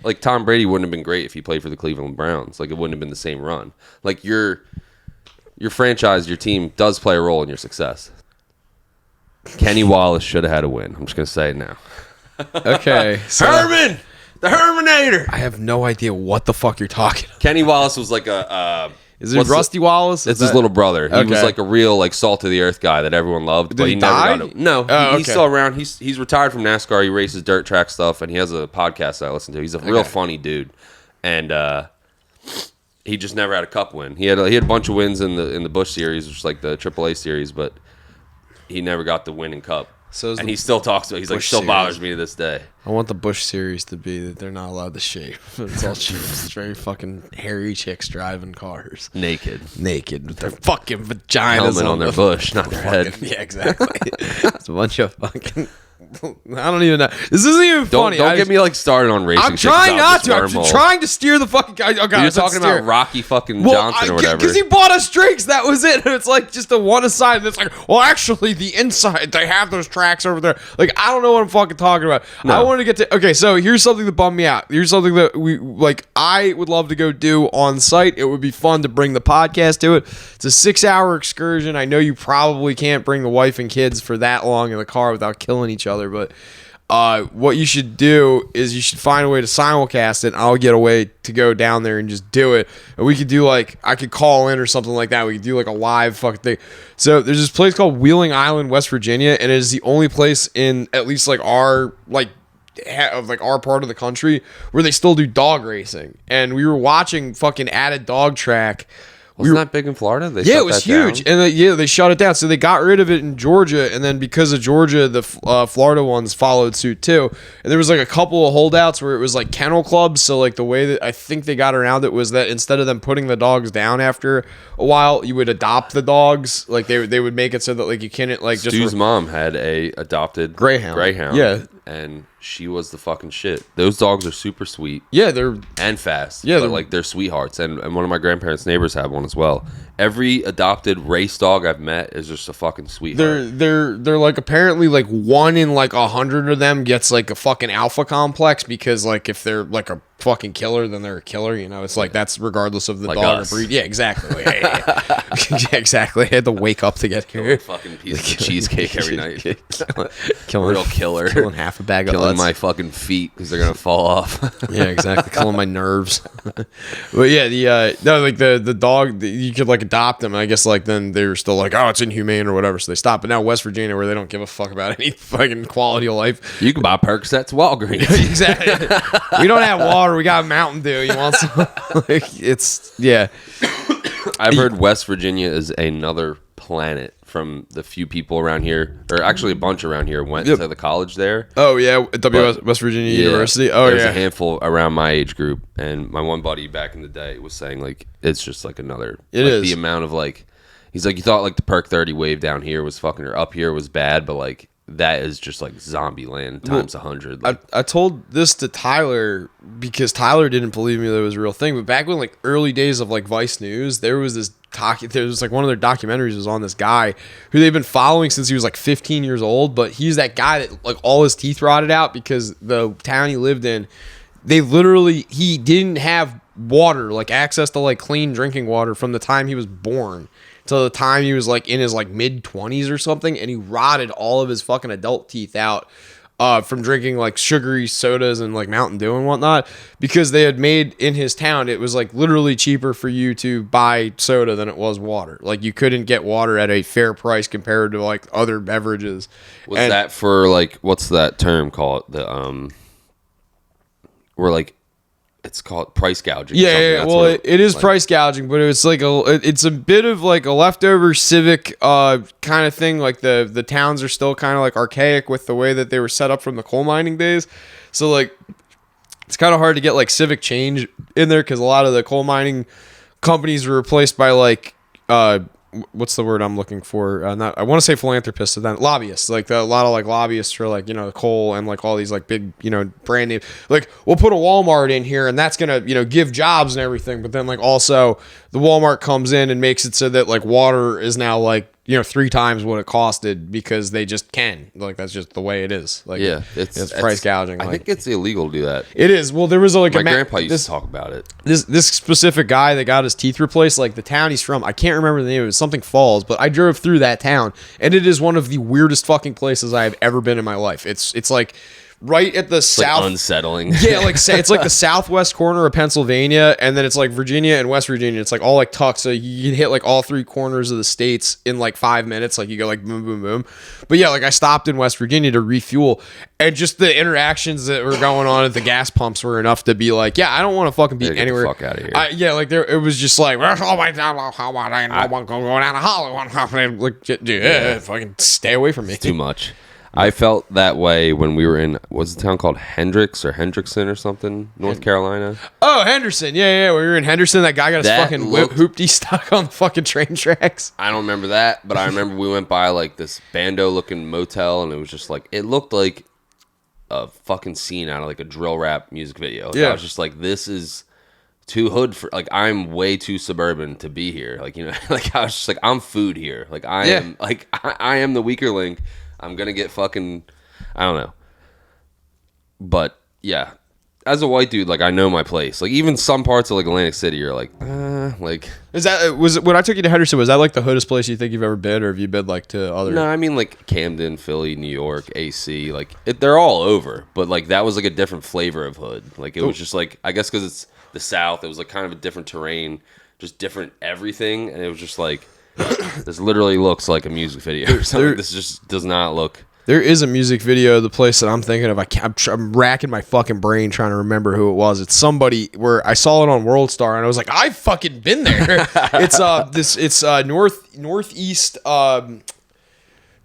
Like Tom Brady wouldn't have been great if he played for the Cleveland Browns. Like it wouldn't have been the same run. Like your franchise, your team does play a role in your success. Kenny Wallace should have had a win. I'm just going to say it now. Okay. So Herman! The Herminator! I have no idea what the fuck you're talking about. Kenny Wallace was like a... Is it Rusty Wallace? It's his little brother. He was like a real like salt of the earth guy that everyone loved. But he never got it. No, he's still around. He's retired from NASCAR. He races dirt track stuff, and he has a podcast that I listen to. He's a real funny dude. And... he just never had a cup win. He had a bunch of wins in the Busch series, which is like the AAA series, but he never got the winning cup. And he still talks about it. He's like, still bothers me to this day. I want the Busch series to be that they're not allowed to shave. It's all cheap. It's very fucking hairy chicks driving cars. Naked with their fucking vaginas helmet on their bush, not their head. Yeah, exactly. It's a bunch of fucking... I don't even know. This isn't even funny. Don't get me like started on racing. I'm trying not to. I'm trying to steer the fucking guy. Oh god, you're talking about Rocky fucking Johnson or whatever. Because he bought us drinks. That was it. And it's like just the one aside. And it's like, well, actually, the inside they have those tracks over there. Like I don't know what I'm fucking talking about. No. I want to get to. Okay, so here's something that bummed me out. Here's something that we like. I would love to go do on site. It would be fun to bring the podcast to it. It's a 6-hour excursion. I know you probably can't bring the wife and kids for that long in the car without killing each other. But what you should do is you should find a way to simulcast it. And I'll get a way to go down there and just do it. And we could do like, I could call in or something like that. We could do like a live fucking thing. So there's this place called Wheeling Island, West Virginia. And it is the only place in at least like our part of the country where they still do dog racing. And we were watching fucking At a Dog Track Wasn't that big in Florida? They Yeah, it was huge, and they shut it down. So they got rid of it in Georgia, and then because of Georgia, the Florida ones followed suit too. And there was like a couple of holdouts where it was like kennel clubs. So like the way that I think they got around it was that instead of them putting the dogs down after a while, you would adopt the dogs. Like they would make it so that like you couldn't like Stu's mom had a adopted greyhound. Yeah. And she was the fucking shit. Those dogs are super sweet. Yeah, they're and fast. Yeah, but they're sweethearts. And one of my grandparents' neighbors had one as well. Every adopted race dog I've met is just a fucking sweetheart. They're like apparently like 1 in like 100 of them gets like a fucking alpha complex because like if they're like a fucking killer, then they're a killer. You know, it's like that's regardless of the like dog us. Or breed. Yeah, exactly. Yeah, exactly. I had to wake up to get here. Fucking piece of cheesecake every night. Killing real killer. Killing half a bag of killing my fucking feet because they're gonna fall off. Yeah, exactly. Killing my nerves. But yeah, the dog you could like adopt them. I guess like then they were still like, oh, it's inhumane or whatever, so they stopped. But now West Virginia, where they don't give a fuck about any fucking quality of life, you can buy Percocets Walgreens. Exactly. We don't have water. We got Mountain Dew. You want some? Like, it's yeah. I've heard West Virginia is another planet. From the few people around here, or actually a bunch around here, went to the college there. Oh yeah, West Virginia University. Oh there's a handful around my age group, and my one buddy back in the day was saying like it's just like another. It is the amount of like, he's like, you thought like the Perk 30 wave down here was fucking, or up here was bad, but like that is just like zombie land times 100. Like, I told this to Tyler because Tyler didn't believe me that it was a real thing. But back when like early days of like Vice News, there was this there was like one of their documentaries was on this guy who they've been following since he was like 15 years old. But he's that guy that like all his teeth rotted out because the town he lived in, he didn't have water, like access to like clean drinking water from the time he was born till the time he was like in his like mid 20s or something, and he rotted all of his fucking adult teeth out from drinking like sugary sodas and like Mountain Dew and whatnot, because they had made in his town, it was like literally cheaper for you to buy soda than it was water. Like you couldn't get water at a fair price compared to like other beverages. Was that for like, what's that term called? Where like it's called price gouging. Yeah. Well, it is like, price gouging, but it's like it's a bit of like a leftover civic kind of thing. Like the towns are still kind of like archaic with the way that they were set up from the coal mining days. So like it's kind of hard to get like civic change in there because a lot of the coal mining companies were replaced by like what's the word I'm looking for? I want to say philanthropists, then lobbyists. Like a lot of like lobbyists for like, you know, coal and like all these like big, you know, brand name. Like we'll put a Walmart in here and that's gonna, you know, give jobs and everything. But then like also the Walmart comes in and makes it so that like water is now like, you know, 3 times what it costed because they just can. Like that's just the way it is. Like yeah, it's price gouging. I think it's illegal to do that. It is. Well, there was like my grandpa used to talk about it. This specific guy that got his teeth replaced, like the town he's from, I can't remember the name. It was something Falls, but I drove through that town, and it is one of the weirdest fucking places I have ever been in my life. It's like right at the south, like unsettling. Yeah, like say it's like the southwest corner of Pennsylvania, and then it's like Virginia and West Virginia. It's like all like tucked, so you can hit like all 3 corners of the states in like 5 minutes. Like you go like boom, boom, boom. But yeah, like I stopped in West Virginia to refuel, and just the interactions that were going on at the gas pumps were enough to be like, yeah, I don't want to fucking be anywhere. Get the fuck out of here. Yeah, like there, it was just like, where's all my down? I want to go down to Hollywood. Like, yeah, fucking stay away from me. It's too much. I felt that way when we were in, what's the town called? Hendrickson or something? North Carolina? Oh, Henderson. Yeah. We were in Henderson. That guy got his fucking hoopty stuck on the fucking train tracks. I don't remember that, but I remember we went by like this bando-looking motel, and it was just like, it looked like a fucking scene out of like a drill rap music video. Like, yeah. I was just like, this is too hood for, like, I'm way too suburban to be here. Like, you know, like I was just like, I'm food here. Like I am the weaker link. I'm going to get fucking, I don't know. But, yeah. As a white dude, like, I know my place. Like, even some parts of, like, Atlantic City are like, like. When I took you to Henderson, was that, like, the hoodest place you think you've ever been, or have you been, like, to other? No, I mean, like, Camden, Philly, New York, AC. Like, they're all over. But, like, that was, like, a different flavor of hood. Like, it was just, like, I guess because it's the South, it was, like, kind of a different terrain, just different everything. And it was just, like. This literally looks like a music video or something. This just does not look. There is a music video of the place that I'm thinking of. I'm racking my fucking brain trying to remember who it was. It's somebody where I saw it on World Star and I was like, I've fucking been there. It's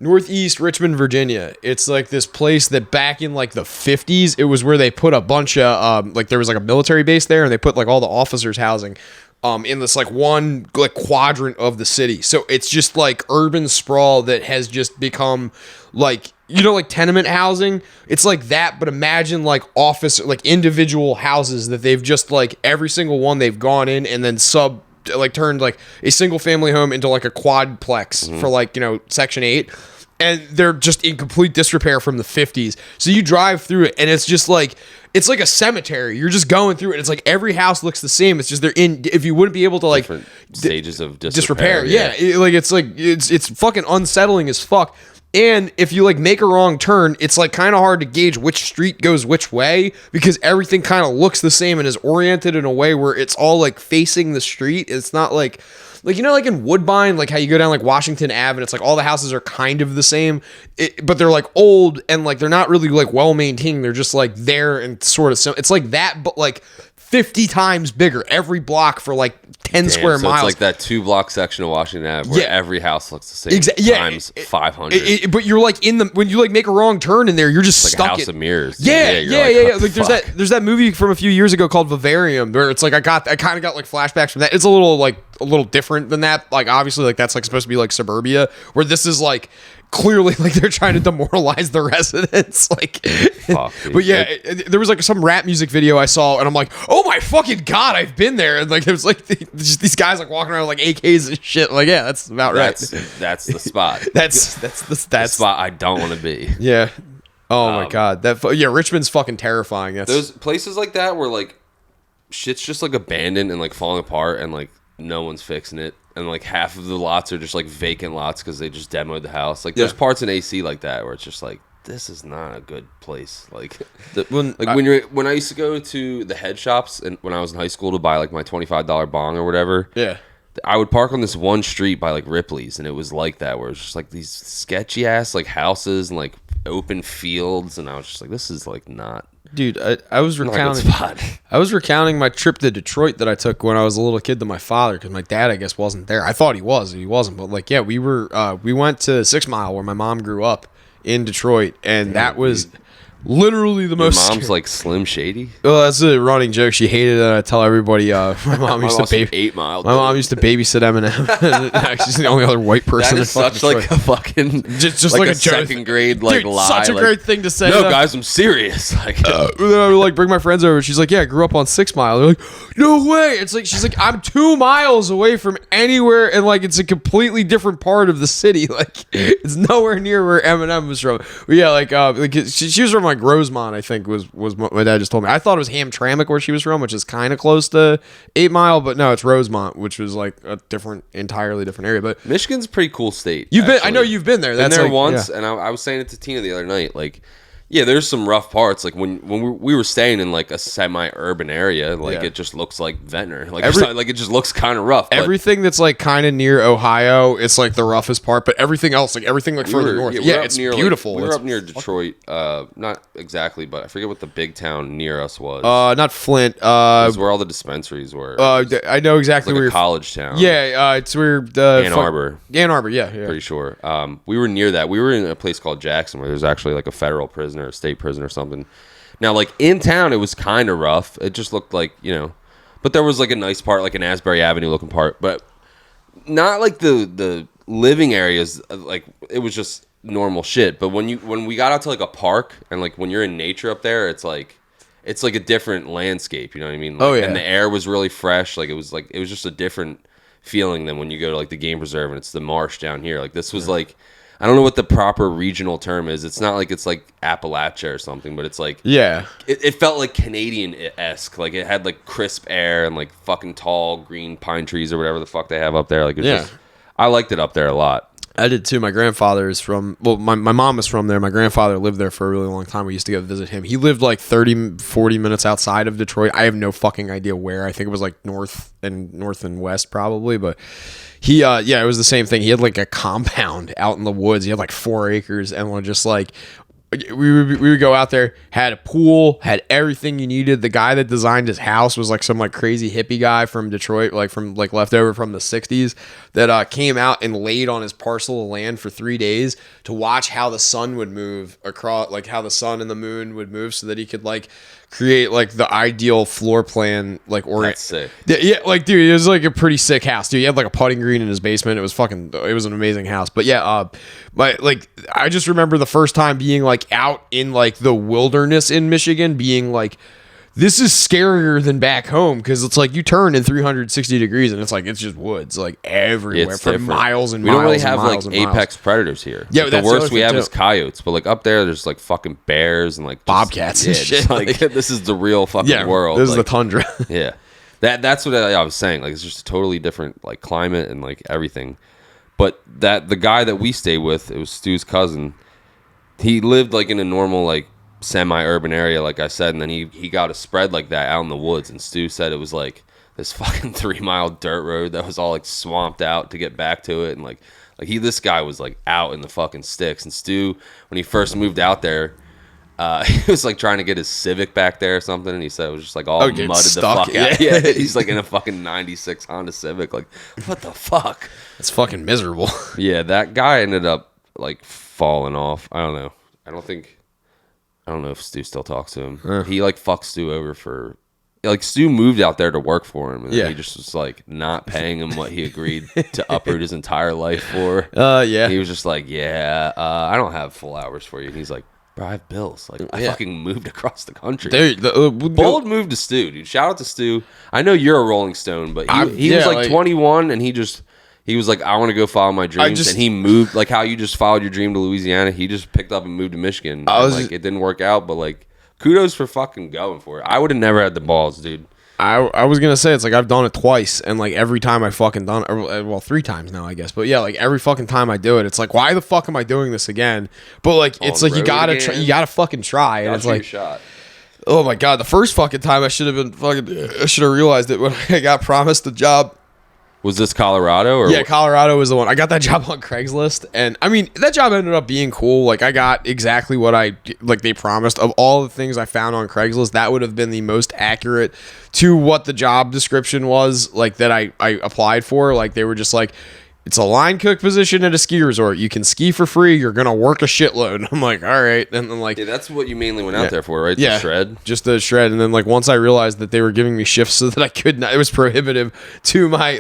northeast Richmond, Virginia. It's like this place that back in like the 50s, it was where they put a bunch of like there was like a military base there and they put like all the officers housing in this like one like quadrant of the city. So it's just like urban sprawl that has just become like, you know, like tenement housing. It's like that, but imagine like office, like individual houses that they've just like every single one they've gone in and then turned like a single family home into like a quadplex for like, you know, Section 8. And they're just in complete disrepair from the 50s. So you drive through it and it's just like, it's like a cemetery. You're just going through it. It's like every house looks the same. It's just if you wouldn't be able to like different stages of disrepair. Yeah. It's fucking unsettling as fuck. And if you like make a wrong turn, it's like kind of hard to gauge which street goes which way because everything kind of looks the same and is oriented in a way where it's all like facing the street. It's not like, you know, like in Woodbine, like how you go down like Washington Ave and it's like all the houses are kind of the same, but they're like old and like they're not really like well maintained. They're just like there and sort of, it's like that, but like 50 times bigger every block for like 10 square miles. It's like that 2-block section of Washington Ave where every house looks the same times 500. But you're like when you like make a wrong turn in there, you're just it's stuck like House of Mirrors. Yeah. Like there's that movie from a few years ago called Vivarium where it's like I kind of got like flashbacks from that. It's a little different than that. Like obviously like that's like supposed to be like suburbia where this is like clearly like they're trying to demoralize the residents. Like, fuck, but yeah, there was like some rap music video I saw and I'm like, oh my fucking God, I've been there. And like, there was like just these guys like walking around with like AKs and shit. Like, yeah, that's about right. That's the spot. that's the spot I don't want to be. Yeah. Oh my God. Richmond's fucking terrifying. Those places like that where like shit's just like abandoned and like falling apart and like no one's fixing it. And like half of the lots are just like vacant lots because they just demoed the house. Like there's parts in AC like that where it's just like this is not a good place. Like when I used to go to the head shops and when I was in high school to buy like my $25 bong or whatever. Yeah. I would park on this one street by like Ripley's and it was like that where it was just like these sketchy ass like houses and like open fields and I was just like this is like not. Dude, I was recounting my trip to Detroit that I took when I was a little kid to my father because my dad I guess wasn't there. I thought he wasn't, but like yeah, we went to 6 Mile where my mom grew up in Detroit, and that was literally the most. Your mom's like Slim Shady. Well, that's a running joke. She hated it. I tell everybody. My mom used to 8 Mile. My mom used to babysit Eminem. She's the only other white person. That is such like a fucking just like a second grade like dude, lie. Such a great thing to say. No, guys, I'm serious. Like, I would like bring my friends over. She's like, yeah, I grew up on 6 Mile. They're like, no way. It's like she's like, I'm 2 miles away from anywhere, and like it's a completely different part of the city. Like it's nowhere near where Eminem was from. But yeah, like she was from like Rosemont, I think was what my dad just told me. I thought it was Hamtramck where she was from, which is kind of close to 8 Mile, but no, it's Rosemont, which was like a entirely different area. But Michigan's a pretty cool state. I know you've been there. That's been there once, and I was saying it to Tina the other night. Like, yeah, there's some rough parts. Like when we were staying in like a semi-urban area, like it just looks like Ventnor. Like it just looks kind of rough. Everything that's like kind of near Ohio, it's like the roughest part. But everything else, like everything like further north, it's beautiful. We were up near Detroit, not exactly, but I forget what the big town near us was. Not Flint. It was where all the dispensaries were. I know exactly where you're. College town. Yeah, it's where the Ann Arbor. Ann Arbor, yeah. Pretty sure. We were near that. We were in a place called Jackson, where there's actually like a federal prison or a state prison or something. Now, like in town, it was kind of rough. It just looked like, but there was like a nice part, like an Asbury Avenue looking part, but not like the living areas. Like it was just normal shit. But when we got out to like a park and like when you're in nature up there, it's like a different landscape. You know what I mean? Like, and the air was really fresh. Like it was just a different feeling than when you go to like the game preserve and it's the marsh down here. Like this was like. I don't know what the proper regional term is. It's not like it's like Appalachia or something, but it's like it felt like Canadian-esque. Like it had like crisp air and like fucking tall green pine trees or whatever the fuck they have up there. Like just, I liked it up there a lot. I did too. My grandfather is from, well, my mom is from there. My grandfather lived there for a really long time. We used to go visit him. He lived like 30, 40 minutes outside of Detroit. I have no fucking idea where. I think it was like north and west probably, but he, it was the same thing. He had like a compound out in the woods. He had like 4 acres and we're just like, we would go out there, had a pool, had everything you needed. The guy that designed his house was like some like crazy hippie guy from Detroit, like from like leftover from the 60s that came out and laid on his parcel of land for 3 days to watch how the sun would move across, like how the sun and the moon would move so that he could like create like the ideal floor plan, like That's sick. Yeah, like dude, it was like a pretty sick house, dude. He had like a putting green in his basement. It was an amazing house. But yeah, I just remember the first time being like out in like the wilderness in Michigan, being like, this is scarier than back home because it's like you turn in 360 degrees and it's like it's just woods like everywhere for miles and miles. We don't really have like apex predators here. Yeah, like, the worst we have is coyotes, but like up there's like fucking bears and like bobcats and shit. Like this is the real fucking world. This is like, the tundra. Yeah, that's what I was saying. Like it's just a totally different like climate and like everything. But the guy that we stayed with, it was Stu's cousin. He lived like in a normal like semi-urban area, like I said, and then he got a spread like that out in the woods, and Stu said it was like this fucking 3-mile dirt road that was all like swamped out to get back to it, and like this guy was like out in the fucking sticks. And Stu, when he first moved out there, he was like trying to get his Civic back there or something, and he said it was just like all mudded stuck. the fuck out. Yeah, he's like in a fucking 96 Honda Civic. Like, what the fuck? It's fucking miserable. Yeah, that guy ended up like falling off. I don't know. I don't know if Stu still talks to him. He like fucked Stu over for like Stu moved out there to work for him, and he just was like not paying him what he agreed to uproot his entire life for. He was just like, I don't have full hours for you. And he's like, bro, I have bills. Like I fucking moved across the country. Bold move to Stu, dude. Shout out to Stu. I know you're a Rolling Stone, but he was like 21, and he was like, I want to go follow my dreams, and he moved like how you just followed your dream to Louisiana. He just picked up and moved to Michigan. It didn't work out, but like kudos for fucking going for it. I would have never had the balls, dude. I was gonna say it's like I've done it twice, and like every time I fucking done it, well 3 times now I guess, but yeah, like every fucking time I do it, it's like why the fuck am I doing this again? But like it's like you gotta fucking try, and it's like shot. Oh my god, the first fucking time I should have realized it when I got promised the job. Was this Colorado? Or yeah, Colorado was the one. I got that job on Craigslist, and I mean that job ended up being cool. Like I got exactly what they promised. Of all the things I found on Craigslist, that would have been the most accurate to what the job description was. Like that I applied for. Like they were just like, it's a line cook position at a ski resort. You can ski for free. You're gonna work a shitload. I'm like, all right. And then like, yeah, that's what you mainly went out there for, right? Yeah, the shred, just the shred. And then like once I realized that they were giving me shifts so that I could not, it was prohibitive to my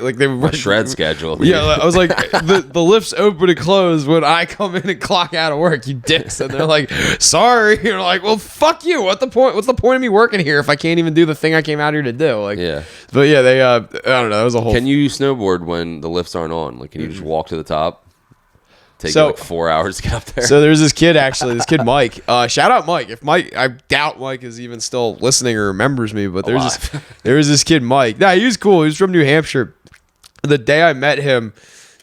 shred schedule. Yeah, I was like, the lifts open and close when I come in and clock out of work. You dicks. And they're like, sorry. You're like, well, fuck you. What's the point of me working here if I can't even do the thing I came out here to do? Like, yeah. But yeah, they I don't know. That was a whole. Can you snowboard when the lifts aren't on? Like, can you just walk to the top? Take like 4 hours to get up there. So there's this kid Mike. Shout out Mike. If Mike, I doubt Mike is even still listening or remembers me, but there was this kid Mike. Nah, he was cool. He was from New Hampshire. The day I met him,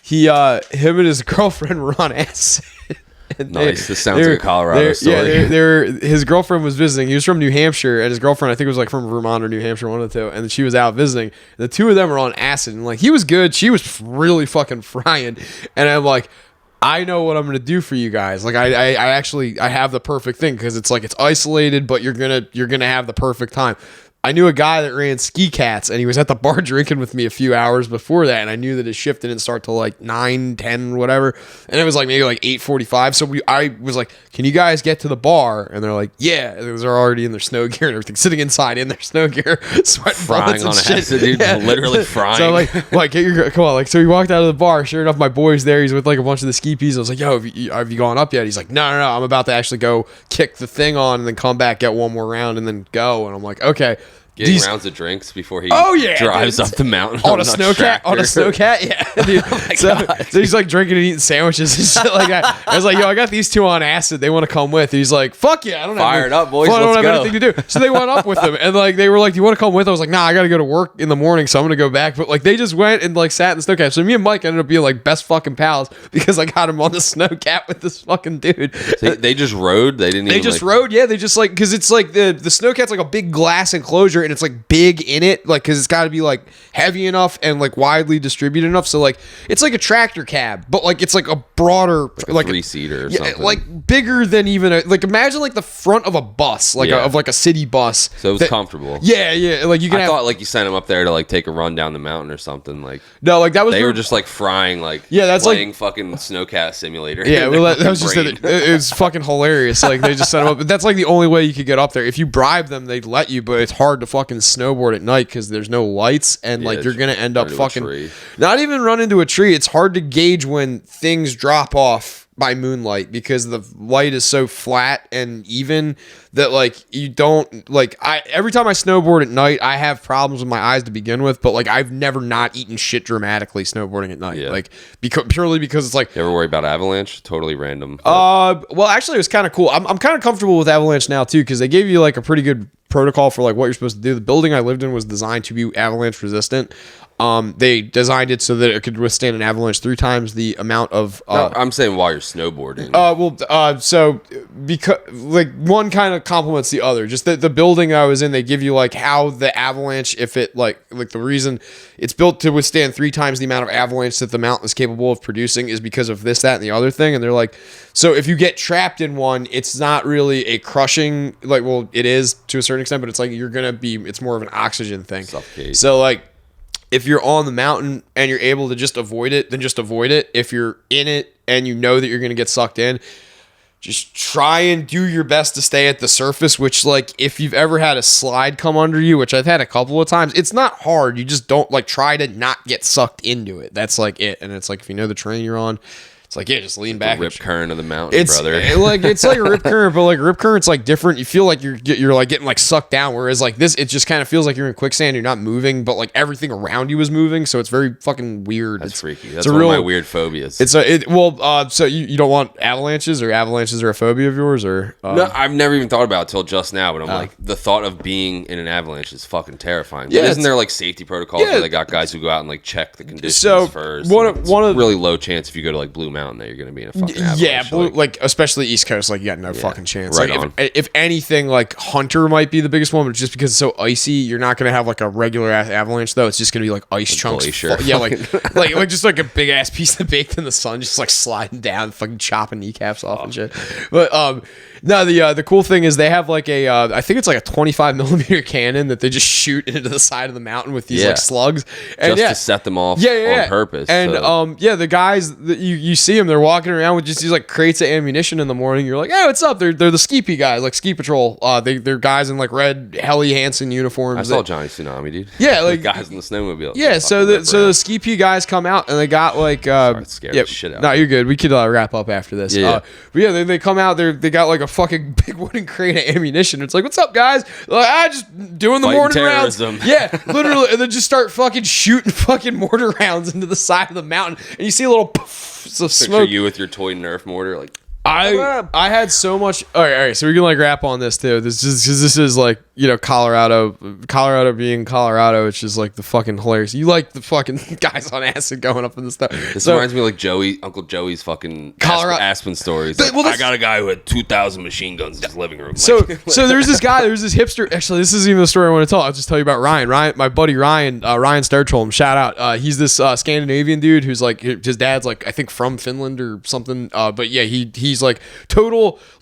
him and his girlfriend were on acid. Nice. This sounds like a Colorado story. Yeah, his girlfriend was visiting. He was from New Hampshire, and his girlfriend, I think, was like from Vermont or New Hampshire, one of the two. And she was out visiting. The two of them were on acid, and like he was good. She was really fucking frying. And I'm like, I know what I'm gonna do for you guys. Like I actually have the perfect thing because it's like it's isolated, but you're gonna have the perfect time. I knew a guy that ran Ski Cats, and he was at the bar drinking with me a few hours before that, and I knew that his shift didn't start till like 9, 10, whatever, and it was like maybe like 8:45. So I was like, "Can you guys get to the bar?" And they're like, "Yeah." And they're already in their snow gear and everything, sitting inside in their snow gear, sweating frying on acid, dude, literally frying. So I'm like, get your come on, like. So he walked out of the bar. Sure enough, my boy's there. He's with like a bunch of the ski peas. I was like, "Yo, have you gone up yet?" He's like, No. I'm about to actually go kick the thing on and then come back, get one more round, and then go." And I'm like, "Okay." Getting rounds of drinks before he drives up the mountain on a snowcat. Yeah, dude. So he's like drinking and eating sandwiches and shit like that. I was like, yo, I got these two on acid. They want to come with. He's like, fuck yeah, I don't Fired up, boys. I don't Let's have go. anything to do. So they went up with them, and like they were like, do you want to come with? I was like, nah, I got to go to work in the morning, so I'm gonna go back. But like they just went and like sat in the snowcat. So me and Mike ended up being like best fucking pals because I got him on the snowcat with this fucking dude. So they just rode. They just rode. Yeah, they just like because it's like the snowcat's like a big glass enclosure and it's like big in it, like because it's got to be like heavy enough and like widely distributed enough. So like it's like a tractor cab, but like it's like a broader like 3-seater or something. Like bigger than even like imagine like the front of a bus, like of like a city bus. So it was comfortable. Yeah. Like you can. I thought like you sent him up there to like take a run down the mountain or something. Like no, like that was they were just like frying like that's playing like fucking snowcat simulator. Yeah, well that was just it was fucking hilarious. Like they just set him up. But that's like the only way you could get up there. If you bribe them, they'd let you, but it's hard to fucking snowboard at night because there's no lights and like you're gonna end up fucking not even run into a tree. It's hard to gauge when things drop off by moonlight because the light is so flat and even that like you don't like every time I snowboard at night I have problems with my eyes to begin with, but like I've never not eaten shit dramatically snowboarding at night. Like purely because it's like you ever worry about avalanche? Totally random. Well actually it was kind of cool. I'm kind of comfortable with avalanche now too because they gave you like a pretty good protocol for like what you're supposed to do. The building I lived in was designed to be avalanche resistant. They designed it so that it could withstand an avalanche 3 times the amount of. No, I'm saying while you're snowboarding. So because like one kind of complements the other. Just the building I was in, they give you like how the avalanche, if it like the reason it's built to withstand 3 times the amount of avalanche that the mountain is capable of producing is because of this, that, and the other thing. And they're like, so if you get trapped in one, it's not really a crushing. Like, well, it is to a certain extent, but it's like it's more of an oxygen thing. Suffocate. So like. If you're on the mountain and you're able to just avoid it, then just avoid it. If you're in it and you know that you're going to get sucked in, just try and do your best to stay at the surface, which like if you've ever had a slide come under you, which I've had a couple of times, it's not hard. You just don't like try to not get sucked into it. That's like it. And it's like if you know the terrain you're on, it's like, yeah, just lean back. Rip current of the mountain, brother. It's like a rip current, but like rip current's like different. You feel like you're like getting like sucked down, whereas like this, it just kind of feels like you're in quicksand. You're not moving, but like everything around you is moving, so it's very fucking weird. That's freaky. That's one of my weird phobias. So you don't want avalanches, or avalanches are a phobia of yours, or no? I've never even thought about it till just now, but I'm like, the thought of being in an avalanche is fucking terrifying. Yeah, isn't there like safety protocols where they got guys who go out and like check the conditions first? One of really low chance if you go to like Blue Mountain that you're gonna be in a fucking avalanche. Yeah, like especially East Coast, like you got no fucking chance. Right like if anything, like Hunter might be the biggest one, but just because it's so icy, you're not gonna have like a regular ass avalanche though. It's just gonna be like ice chunks. Yeah, like just like a big ass piece of baked in the sun, just like sliding down, fucking chopping kneecaps off and shit. But no, the cool thing is they have like a I think it's like a 25mm cannon that they just shoot into the side of the mountain with these like slugs, and just to set them off on purpose. And the guys that you see them, they're walking around with just these like crates of ammunition in the morning. You're like, hey, what's up? They're the ski guys, like ski patrol. They're guys in like red Helly Hansen uniforms. I saw Johnny Tsunami, dude. Yeah, like guys in the snowmobile. Yeah, so the ski guys come out and they got like scared the shit out. No, you're good. We could wrap up after this. But yeah, they come out. They got like a fucking big wooden crate of ammunition. It's like, what's up, guys? Like, just doing the mortar rounds. Yeah, literally, and then just start fucking shooting fucking mortar rounds into the side of the mountain, and you see a little puffs of smoke. Picture you with your toy Nerf mortar, like. I had so much. All right. So we're gonna like wrap on this too. This is like, you know, Colorado being Colorado. It's just like the fucking hilarious. You like the fucking guys on acid going up in the stuff. This reminds me of like Uncle Joey's fucking Aspen stories. Like, I got a guy who had 2,000 machine guns in his living room. So there's this hipster. Actually, this isn't even the story I want to tell. I'll just tell you about Ryan, my buddy Ryan Sturcholm. Shout out. He's this Scandinavian dude who's like, his dad's like, I think from Finland or something. But yeah, he's like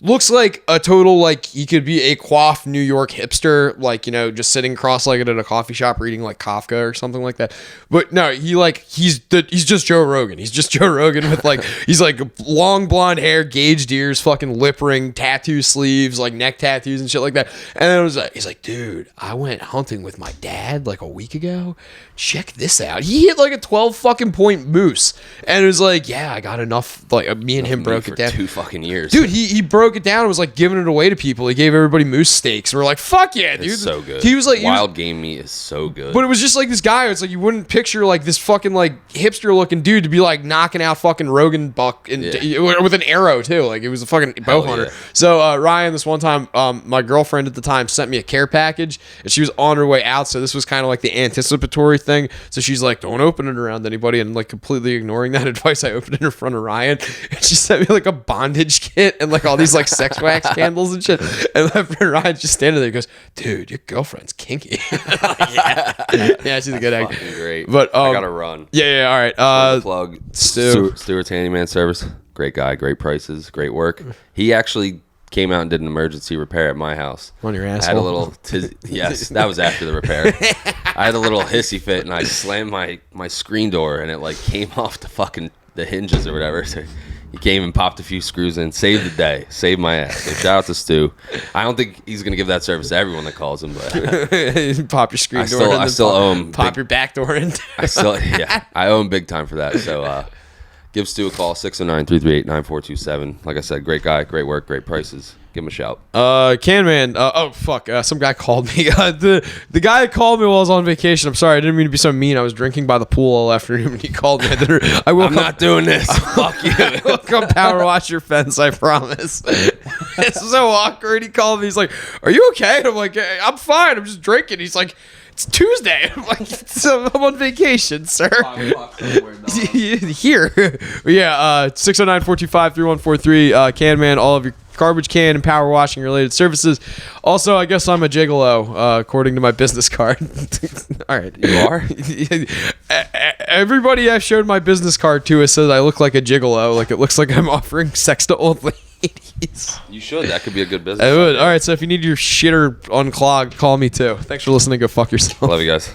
looks like a total, like he could be a quaff New York hipster, like, you know, just sitting cross-legged at a coffee shop reading like Kafka or something like that. But no, he's just Joe Rogan. He's just Joe Rogan with like, he's like long blonde hair, gauged ears, fucking lip ring, tattoo sleeves, like neck tattoos and shit like that. And then he's like, dude, I went hunting with my dad like a week ago. Check this out. He hit like a 12 fucking point moose. And it was like, yeah, I got enough. Like me and him broke it down. 2 fucking years. Dude, he broke it down and was like giving it away to people. He gave everybody moose steaks. We're like, fuck Fuck yeah, dude. It's so good. He was like wild game meat is so good. But it was just like this guy. It's like you wouldn't picture like this fucking like hipster looking dude to be like knocking out fucking Rogan buck with an arrow too. Like it was a fucking bow hunter. Yeah. So Ryan, this one time, my girlfriend at the time sent me a care package, and she was on her way out. So this was kind of like the anticipatory thing. So she's like, "Don't open it around anybody," and like completely ignoring that advice, I opened it in front of Ryan, and she sent me like a bondage kit and like all these like sex wax candles and shit. And my friend Ryan's just standing there, and goes, "Dude, your girlfriend's kinky." Yeah, she's a good egg. Fucking great. But I gotta run. Yeah, all right. Plug Stu. Stewart's Handyman Service. Great guy, great prices, great work. He actually came out and did an emergency repair at my house. On your asshole? I had a little yes, that was after the repair. I had a little hissy fit and I slammed my screen door and it like came off the hinges or whatever. So he came and popped a few screws in, saved the day, saved my ass. So shout out to Stu. I don't think he's gonna give that service to everyone that calls him, but Pop your screen door. I still owe him. Pop your back door in. I owe him big time for that. So give Stu a call, 609-338-9427. Like I said, great guy, great work, great prices. Give him a shout. Can Man. Oh fuck! Some guy called me. The guy that called me while I was on vacation. I'm sorry, I didn't mean to be so mean. I was drinking by the pool all afternoon when he called me. I'm not doing this. Fuck you. I will come power wash your fence. I promise. It's so awkward. He called me. He's like, "Are you okay?" And I'm like, "I'm fine. I'm just drinking." He's like, "It's Tuesday." I'm like, "I'm on vacation, sir." Here. Yeah. 609-425-3143. Can Man. All of your garbage can and power washing related services. Also, I guess I'm a gigolo, according to my business card. All right. You are? Everybody I showed my business card to says I look like a gigolo. Like it looks like I'm offering sex to old ladies. You should. That could be a good business. I would. All right. So if you need your shitter unclogged, call me too. Thanks for listening. Go fuck yourself. Love you guys.